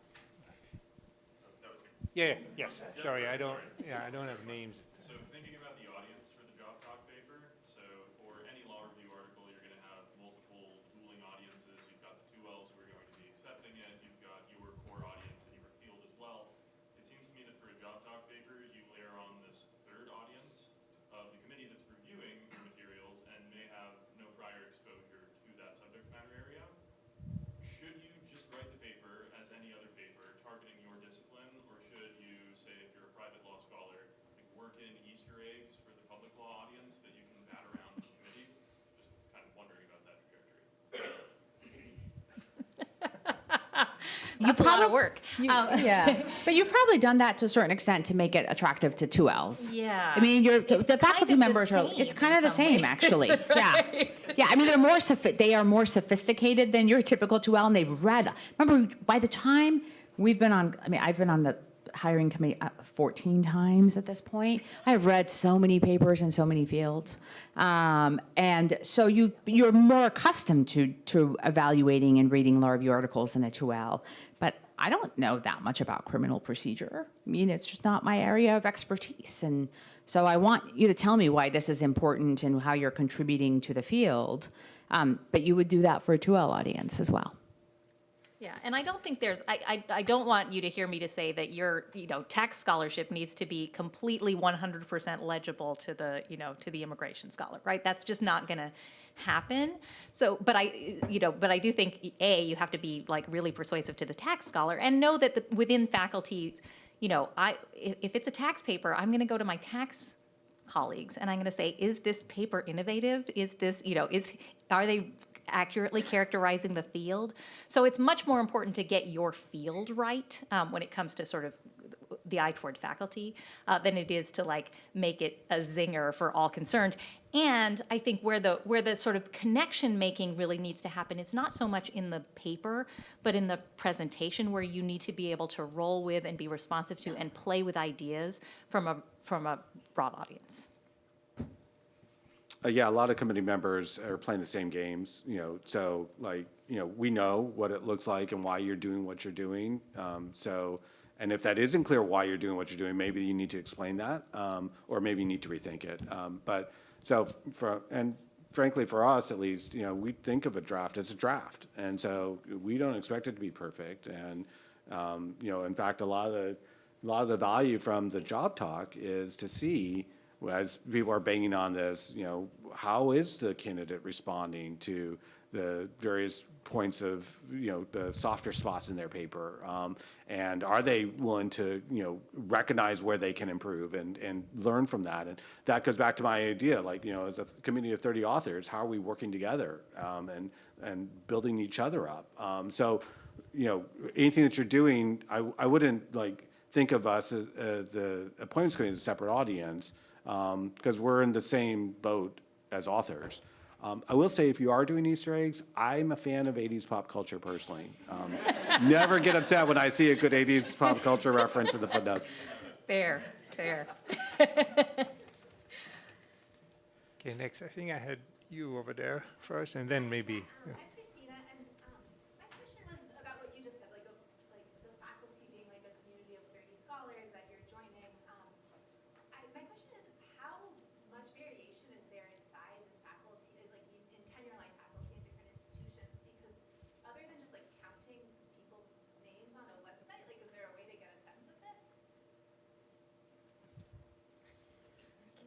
Yeah, yes, sorry, I don't have names. So thinking about the audience for the job talk paper, so for any law review article, you're going to have multiple pooling audiences. You've got the 2Ls who are going to be accepting it. You've got your core audience and your field as well. It seems to me that for a job talk paper, you layer on this third audience of the committee that's reviewing your materials and may have no prior exposure to that subject matter area. Should you just write the paper as any other paper targeting your discipline, or should you say, if you're a private law scholar, like work in Easter eggs for the public law audience that you can bat around the committee? Just kind of wondering about that trajectory. That's a lot of work. Yeah, but you've probably done that to a certain extent to make it attractive to 2Ls. Yeah. I mean, It's the faculty kind of the members are. It's same kind in of the some same, ways, actually. right? Yeah, I mean, they are more sophisticated than your typical 2L, and they've read. Remember, by the time we've been on, I mean, I've been on the hiring committee 14 times at this point. I've read so many papers in so many fields, and so you're more accustomed to evaluating and reading law review articles than a 2L. But I don't know that much about criminal procedure. I mean, it's just not my area of expertise, and so I want you to tell me why this is important and how you're contributing to the field. But you would do that for a 2L audience as well. Yeah, and I don't think there's, I don't want you to hear me to say that your, tax scholarship needs to be completely 100% legible to the, to the immigration scholar, right? That's just not going to happen. So, but I do think, you have to be like really persuasive to the tax scholar and know that within faculty, if it's a tax paper, I'm going to go to my tax colleagues and I'm going to say, is this paper innovative? Is this, are they accurately characterizing the field? So it's much more important to get your field right when it comes to sort of the eye toward faculty than it is to like make it a zinger for all concerned. And I think where the sort of connection making really needs to happen is not so much in the paper, but in the presentation, where you need to be able to roll with and be responsive to and play with ideas from a broad audience. Yeah, a lot of committee members are playing the same games, so like, we know what it looks like and why you're doing what you're doing. And if that isn't clear why you're doing what you're doing, maybe you need to explain that, or maybe you need to rethink it. And frankly, for us at least, we think of a draft as a draft. And so we don't expect it to be perfect. And, in fact, a lot of the value from the job talk is to see, as people are banging on this, how is the candidate responding to the various points of, the softer spots in their paper? And are they willing to, recognize where they can improve and learn from that? And that goes back to my idea, like, as a community of 30 authors, how are we working together and building each other up? So, anything that you're doing, I wouldn't like think of us as the appointments committee as a separate audience, because we're in the same boat as authors. I will say, if you are doing Easter eggs, I'm a fan of 80s pop culture personally. Never get upset when I see a good 80s pop culture reference in the footnotes. Fair, fair. Okay, next, I think I had you over there first, and then maybe. I'm Christina, and my question was about what you just said, like the faculty being like a community of 30 scholars that you're joining. My question is, how much variation is there in size and faculty, like in tenure-line faculty in different institutions? Because other than just like counting people's names on a website, like is there a way to get a sense of this?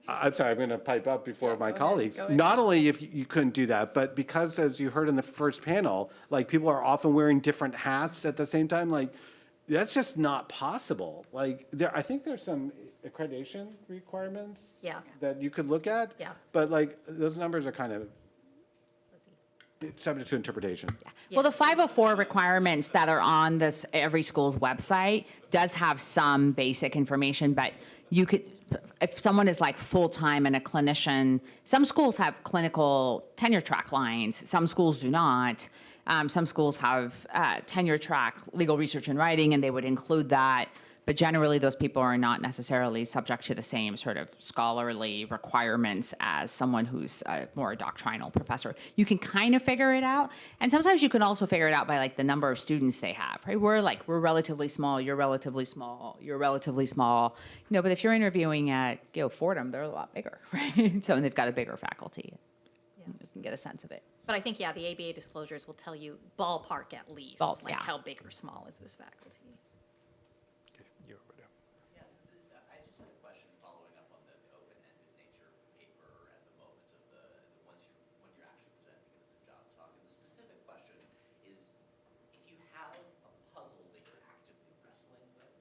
I'm sorry, I'm going to pipe up before my colleagues. Not only if you couldn't do that, but because, as you heard in the first panel, like people are often wearing different hats at the same time, like that's just not possible. Like I think there's some accreditation requirements that you could look at. Yeah. But like those numbers are kind of subject to interpretation. Well, the 504 requirements that are on this every school's website does have some basic information, but you could, if someone is like full-time and a clinician, some schools have clinical tenure track lines, some schools do not. Some schools have tenure track legal research and writing, and they would include that. But generally, those people are not necessarily subject to the same sort of scholarly requirements as someone who's more a doctrinal professor. You can kind of figure it out. And sometimes you can also figure it out by like the number of students they have, right? We're relatively small, you're relatively small, you're relatively small. But if you're interviewing at Fordham, they're a lot bigger, right? So they've got a bigger faculty. You can get a sense of it. But I think, the ABA disclosures will tell you ballpark at least, how big or small is this faculty. You're over there. Yeah, so I just had a question following up on the open-ended nature paper at the moment of when you're actually presenting it as a job talk. And the specific question is, if you have a puzzle that you're actively wrestling with,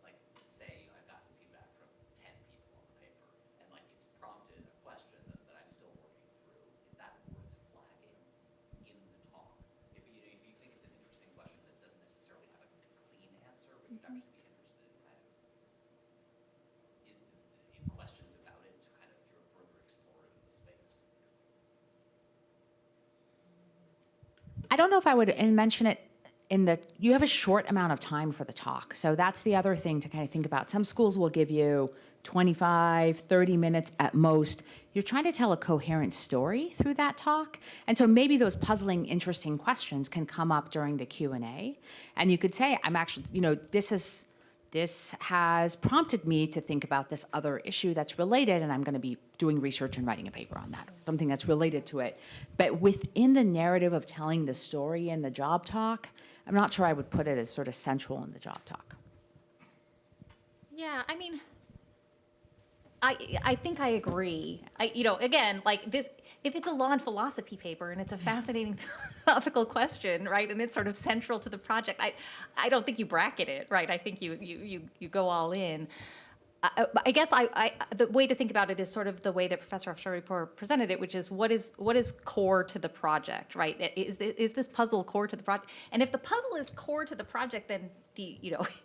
like say I've gotten feedback from 10 people on the paper, and like it's prompted a question that I'm still working through, is that worth flagging in the talk? If you think it's an interesting question that doesn't necessarily have a clean answer, but you'd actually be interested in kind of in questions about it to kind of further explore it in the space. I don't know if I would mention it you have a short amount of time for the talk. So that's the other thing to kind of think about. Some schools will give you 25, 30 minutes at most. You're trying to tell a coherent story through that talk. And so maybe those puzzling, interesting questions can come up during the Q&A. And you could say, I'm actually, this has prompted me to think about this other issue that's related, and I'm going to be doing research and writing a paper on that, something that's related to it. But within the narrative of telling the story in the job talk, I'm not sure I would put it as sort of central in the job talk. Yeah, I mean, I think I agree. Again, like this, if it's a law and philosophy paper and it's a fascinating philosophical question, right, and it's sort of central to the project, I don't think you bracket it, right? I think you go all in. I guess the way to think about it is sort of the way that Professor Afsharipour presented it, which is what is core to the project, right? Is this puzzle core to the project? And if the puzzle is core to the project, then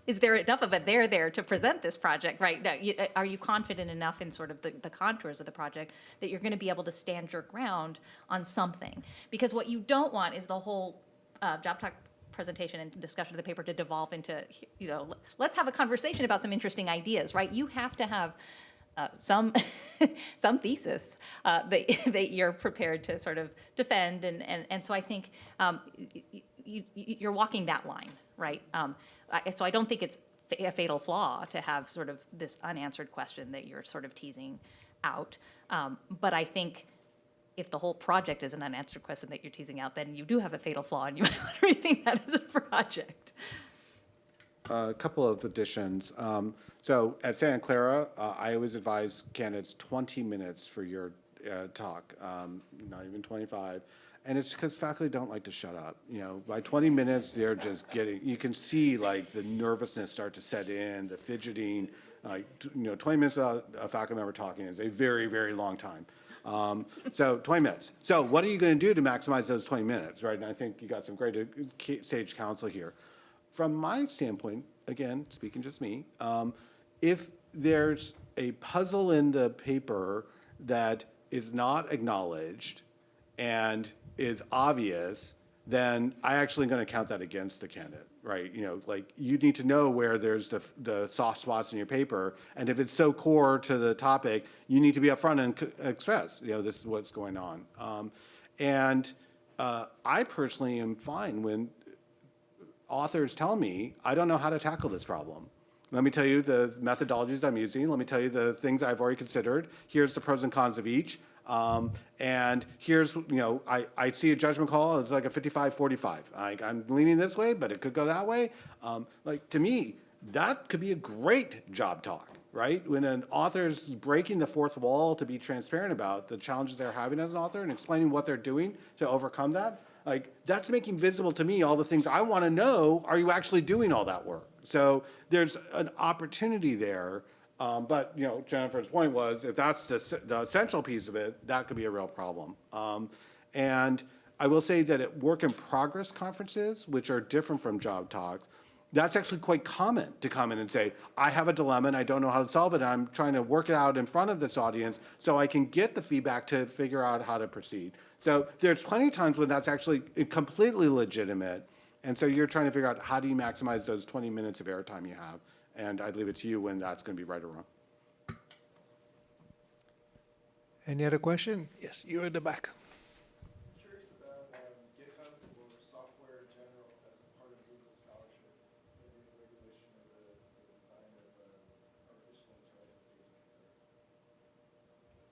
is there enough of it there to present this project, right? Are you confident enough in sort of the contours of the project that you're going to be able to stand your ground on something? Because what you don't want is the whole job talk presentation and discussion of the paper to devolve into, let's have a conversation about some interesting ideas, right? You have to have some thesis that you're prepared to sort of defend, and so I think you're walking that line, right? So I don't think it's a fatal flaw to have sort of this unanswered question that you're sort of teasing out, but I think if the whole project is an unanswered question that you're teasing out, then you do have a fatal flaw, and you might want to rethink that as a project. A couple of additions. So at Santa Clara, I always advise candidates 20 minutes for your talk, not even 25. And it's because faculty don't like to shut up. By 20 minutes, they're just you can see like the nervousness start to set in, the fidgeting. 20 minutes without a faculty member talking is a very, very long time. So 20 minutes. So what are you going to do to maximize those 20 minutes, right? And I think you got some great sage counsel here. From my standpoint, again, speaking just me, if there's a puzzle in the paper that is not acknowledged and is obvious, then I actually going to count that against the candidate, right? Like you need to know where there's the soft spots in your paper, and if it's so core to the topic, you need to be upfront and express, this is what's going on. I personally am fine when authors tell me, I don't know how to tackle this problem. Let me tell you the methodologies I'm using. Let me tell you the things I've already considered. Here's the pros and cons of each. And here's, I see a judgment call, it's like a 55-45. I'm leaning this way, but it could go that way. To me, that could be a great job talk, right? When an author's breaking the fourth wall to be transparent about the challenges they're having as an author and explaining what they're doing to overcome that, that's making visible to me all the things I want to know. Are you actually doing all that work? So there's an opportunity there. But Jennifer's point was, if that's the essential piece of it, that could be a real problem. And I will say that at work in progress conferences, which are different from job talks, that's actually quite common to come in and say, I have a dilemma and I don't know how to solve it. And I'm trying to work it out in front of this audience so I can get the feedback to figure out how to proceed. So there's plenty of times when that's actually completely legitimate. And so you're trying to figure out how do you maximize those 20 minutes of airtime you have. And I'd leave it to you when that's going to be right or wrong. Any other question? Yes, you're in the back. I'm curious about GitHub or software in general as a part of legal scholarship, maybe the regulation of the design of artificial intelligence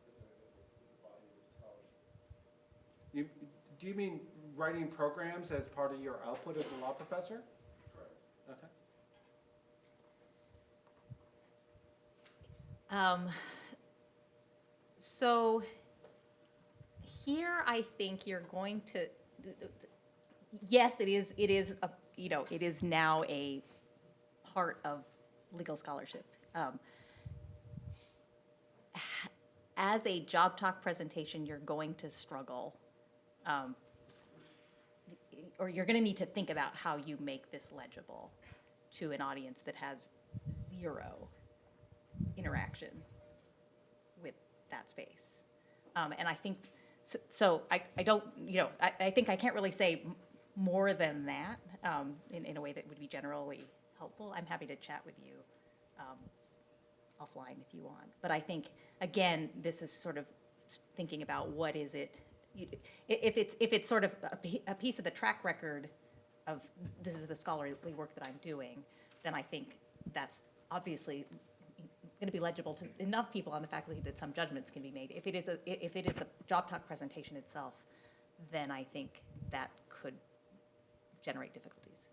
agents as a body of scholarship. Do you mean writing programs as part of your output as a law professor? Correct. Okay. So here I think you're going to, yes, it is now a part of legal scholarship. As a job talk presentation, you're going to struggle, or you're going to need to think about how you make this legible to an audience that has zero interaction with that space. And I think, so I don't, I think I can't really say more than that in a way that would be generally helpful. I'm happy to chat with you offline if you want. But I think, again, this is sort of thinking about what is it, if it's sort of a piece of the track record of this is the scholarly work that I'm doing, then I think that's obviously going to be legible to enough people on the faculty that some judgments can be made. If it is the job talk presentation itself, then I think that could generate difficulties.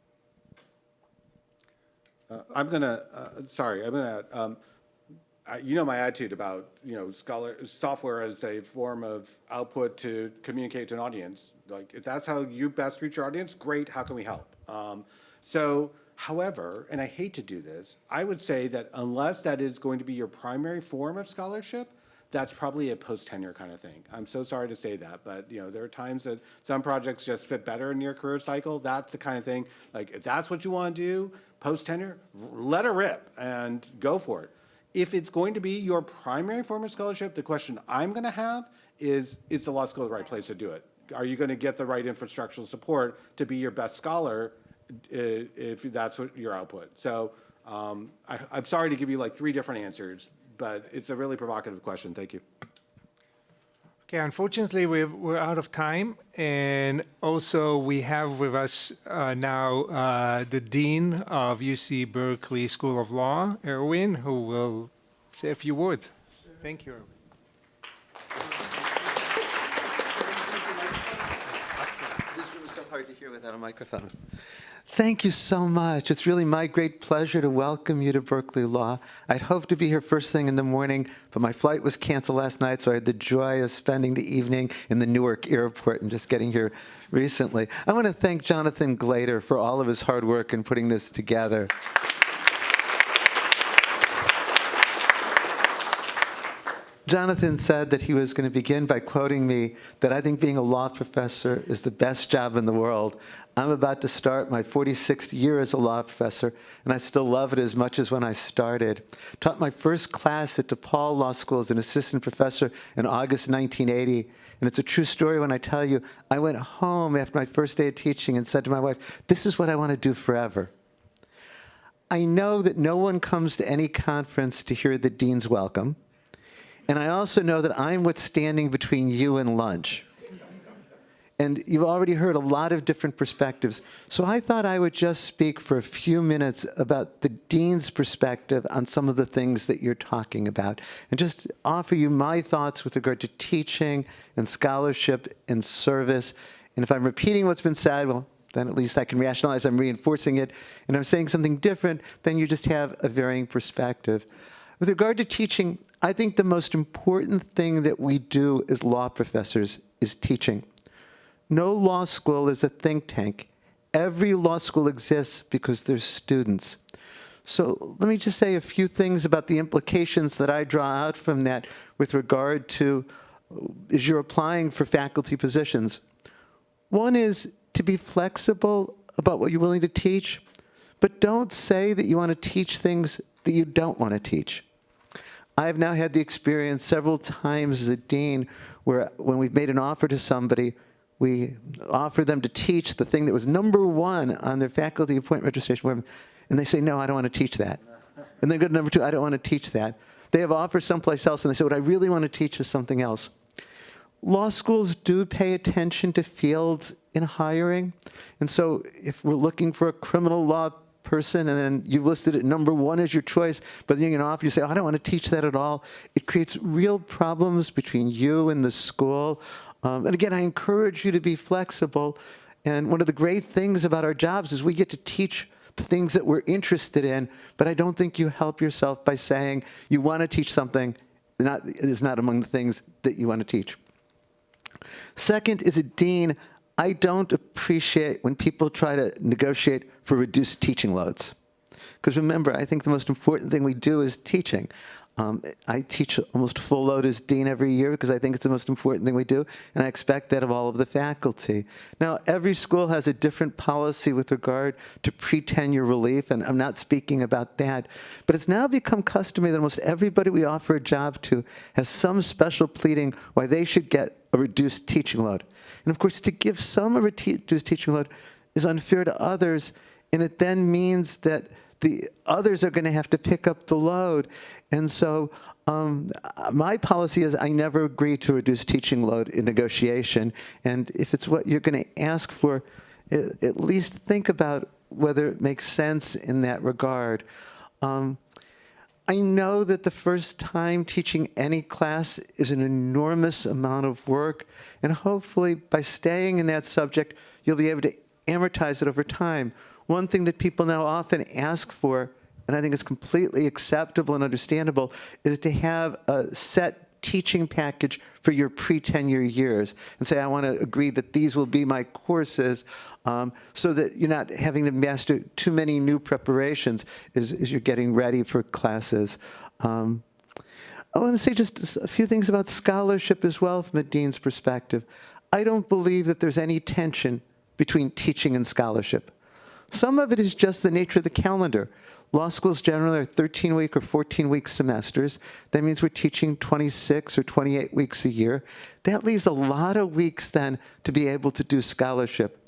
I'm going to my attitude about, software as a form of output to communicate to an audience. Like, if that's how you best reach your audience, great, how can we help? However, and I hate to do this, I would say that unless that is going to be your primary form of scholarship, that's probably a post-tenure kind of thing. I'm so sorry to say that, but there are times that some projects just fit better in your career cycle. That's the kind of thing, like if that's what you want to do, post-tenure, let it rip and go for it. If it's going to be your primary form of scholarship, the question I'm going to have is the law school the right place to do it? Are you going to get the right infrastructural support to be your best scholar if that's what your output? So I'm sorry to give you like 3 different answers, but it's a really provocative question. Thank you. Okay, unfortunately, we're out of time. And also, we have with us now the Dean of UC Berkeley School of Law, Erwin, who will say a few words. Thank you, Erwin. This room is so hard to hear without a microphone. Thank you so much. It's really my great pleasure to welcome you to Berkeley Law. I'd hoped to be here first thing in the morning, but my flight was canceled last night, so I had the joy of spending the evening in the Newark airport and just getting here recently. I want to thank Jonathan Glader for all of his hard work in putting this together. Jonathan said that he was going to begin by quoting me that I think being a law professor is the best job in the world. I'm about to start my 46th year as a law professor, and I still love it as much as when I started. Taught my first class at DePaul Law School as an assistant professor in August 1980. And it's a true story when I tell you, I went home after my first day of teaching and said to my wife, this is what I want to do forever. I know that no one comes to any conference to hear the dean's welcome. And I also know that I'm what's standing between you and lunch. And you've already heard a lot of different perspectives. So I thought I would just speak for a few minutes about the dean's perspective on some of the things that you're talking about, and just offer you my thoughts with regard to teaching and scholarship and service. And if I'm repeating what's been said, well, then at least I can rationalize I'm reinforcing it. And I'm saying something different, then you just have a varying perspective. With regard to teaching, I think the most important thing that we do as law professors is teaching. No law school is a think tank. Every law school exists because there's students. So let me just say a few things about the implications that I draw out from that with regard to as you're applying for faculty positions. One is to be flexible about what you're willing to teach, but don't say that you want to teach things that you don't want to teach. I've now had the experience several times as a dean where when we've made an offer to somebody, we offer them to teach the thing that was #1 on their faculty appointment registration form, and they say, no, I don't want to teach that. And they go to #2, I don't want to teach that. They have offers someplace else, and they say, what I really want to teach is something else. Law schools do pay attention to fields in hiring, and so if we're looking for a criminal law person, and then you listed it #1 as your choice, but then you're going to offer, you say, oh, I don't want to teach that at all. It creates real problems between you and the school. And again, I encourage you to be flexible. And one of the great things about our jobs is we get to teach the things that we're interested in, but I don't think you help yourself by saying you want to teach something that is not among the things that you want to teach. Second, as a dean, I don't appreciate when people try to negotiate for reduced teaching loads. Because remember, I think the most important thing we do is teaching. I teach almost full load as dean every year because I think it's the most important thing we do, and I expect that of all of the faculty. Now, every school has a different policy with regard to pre-tenure relief, and I'm not speaking about that. But it's now become customary that almost everybody we offer a job to has some special pleading why they should get a reduced teaching load. And of course, to give some a reduced teaching load is unfair to others, and it then means that the others are going to have to pick up the load. And so my policy is I never agree to reduce teaching load in negotiation. And if it's what you're going to ask for, at least think about whether it makes sense in that regard. I know that the first time teaching any class is an enormous amount of work. And hopefully, by staying in that subject, you'll be able to amortize it over time. One thing that people now often ask for, and I think it's completely acceptable and understandable, is to have a set teaching package for your pre-tenure years and say, I want to agree that these will be my courses so that you're not having to master too many new preparations as you're getting ready for classes. I want to say just a few things about scholarship as well from a dean's perspective. I don't believe that there's any tension between teaching and scholarship. Some of it is just the nature of the calendar. Law schools generally are 13-week or 14-week semesters. That means we're teaching 26 or 28 weeks a year. That leaves a lot of weeks then to be able to do scholarship.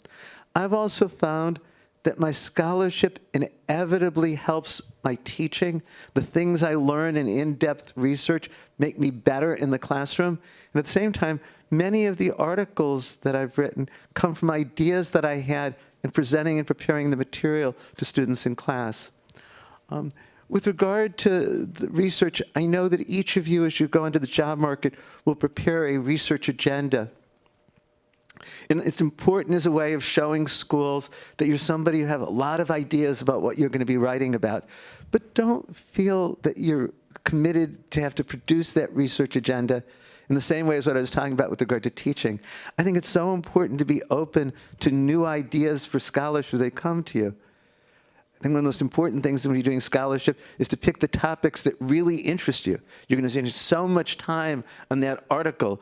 I've also found that my scholarship inevitably helps my teaching. The things I learn in in-depth research make me better in the classroom. And at the same time, many of the articles that I've written come from ideas that I had in presenting and preparing the material to students in class. With regard to the research, I know that each of you, as you go into the job market, will prepare a research agenda. And it's important as a way of showing schools that you're somebody who have a lot of ideas about what you're going to be writing about. But don't feel that you're committed to have to produce that research agenda in the same way as what I was talking about with regard to teaching. I think it's so important to be open to new ideas for scholarship as they come to you. I think one of the most important things when you're doing scholarship is to pick the topics that really interest you. You're going to spend so much time on that article.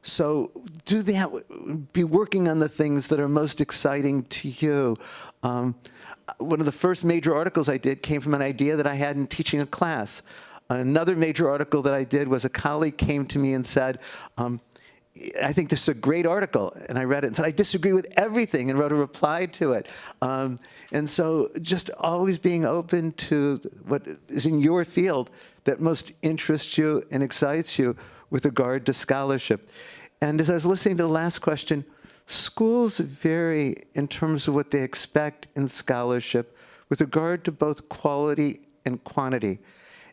So do that. Be working on the things that are most exciting to you. One of the first major articles I did came from an idea that I had in teaching a class. Another major article that I did was a colleague came to me and said, I think this is a great article. And I read it and said, I disagree with everything, and wrote a reply to it. And so just always being open to what is in your field that most interests you and excites you with regard to scholarship. And as I was listening to the last question, schools vary in terms of what they expect in scholarship with regard to both quality and quantity.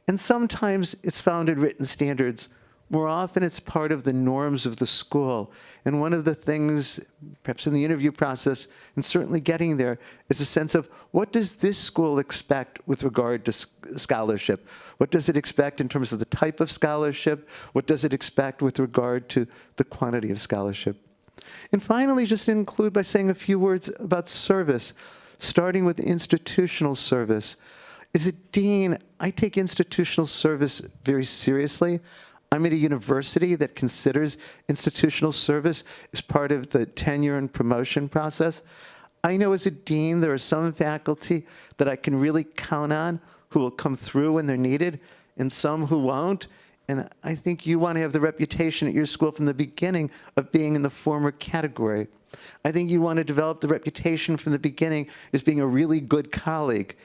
And sometimes it's found in written standards. More often it's part of the norms of the school. And one of the things, perhaps in the interview process, and certainly getting there, is a sense of what does this school expect with regard to scholarship? What does it expect in terms of the type of scholarship? What does it expect with regard to the quantity of scholarship? And finally, just include by saying a few words about service, starting with institutional service. As a dean, I take institutional service very seriously. I'm at a university that considers institutional service as part of the tenure and promotion process. I know as a dean there are some faculty that I can really count on who will come through when they're needed, and some who won't. And I think you want to have the reputation at your school from the beginning of being in the former category. I think you want to develop the reputation from the beginning as being a really good colleague.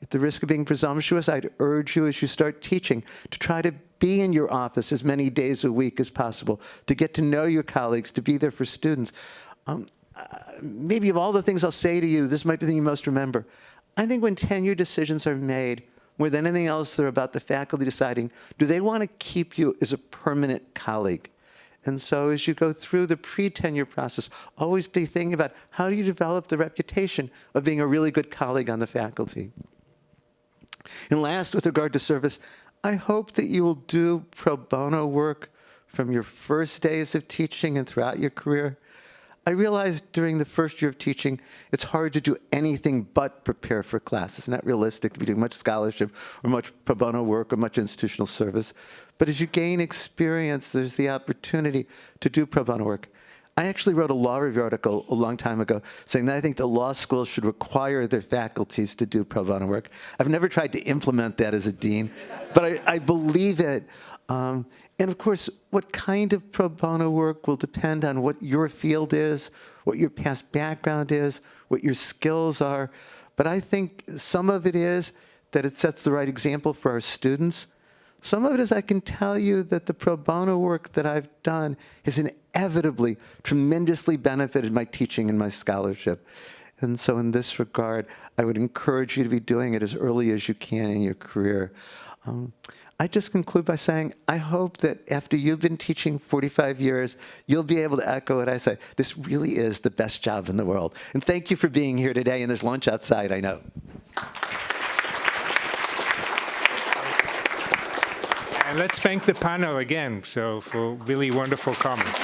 At the risk of being presumptuous, I'd urge you as you start teaching to try to be in your office as many days a week as possible, to get to know your colleagues, to be there for students. Maybe of all the things I'll say to you, this might be the thing you most remember. I think when tenure decisions are made, more than anything else, they're about the faculty deciding, do they want to keep you as a permanent colleague? And so as you go through the pre-tenure process, always be thinking about how do you develop the reputation of being a really good colleague on the faculty. And last, with regard to service, I hope that you will do pro bono work from your first days of teaching and throughout your career. I realized during the first year of teaching, it's hard to do anything but prepare for class. It's not realistic to be doing much scholarship or much pro bono work or much institutional service. But as you gain experience, there's the opportunity to do pro bono work. I actually wrote a law review article a long time ago saying that I think the law schools should require their faculties to do pro bono work. I've never tried to implement that as a dean, but I believe it. And of course, what kind of pro bono work will depend on what your field is, what your past background is, what your skills are. But I think some of it is that it sets the right example for our students. Some of it is I can tell you that the pro bono work that I've done has inevitably tremendously benefited my teaching and my scholarship. And so in this regard, I would encourage you to be doing it as early as you can in your career. I just conclude by saying, I hope that after you've been teaching 45 years, you'll be able to echo what I say. This really is the best job in the world. And thank you for being here today. And there's lunch outside, I know. And let's thank the panel again for really wonderful comments.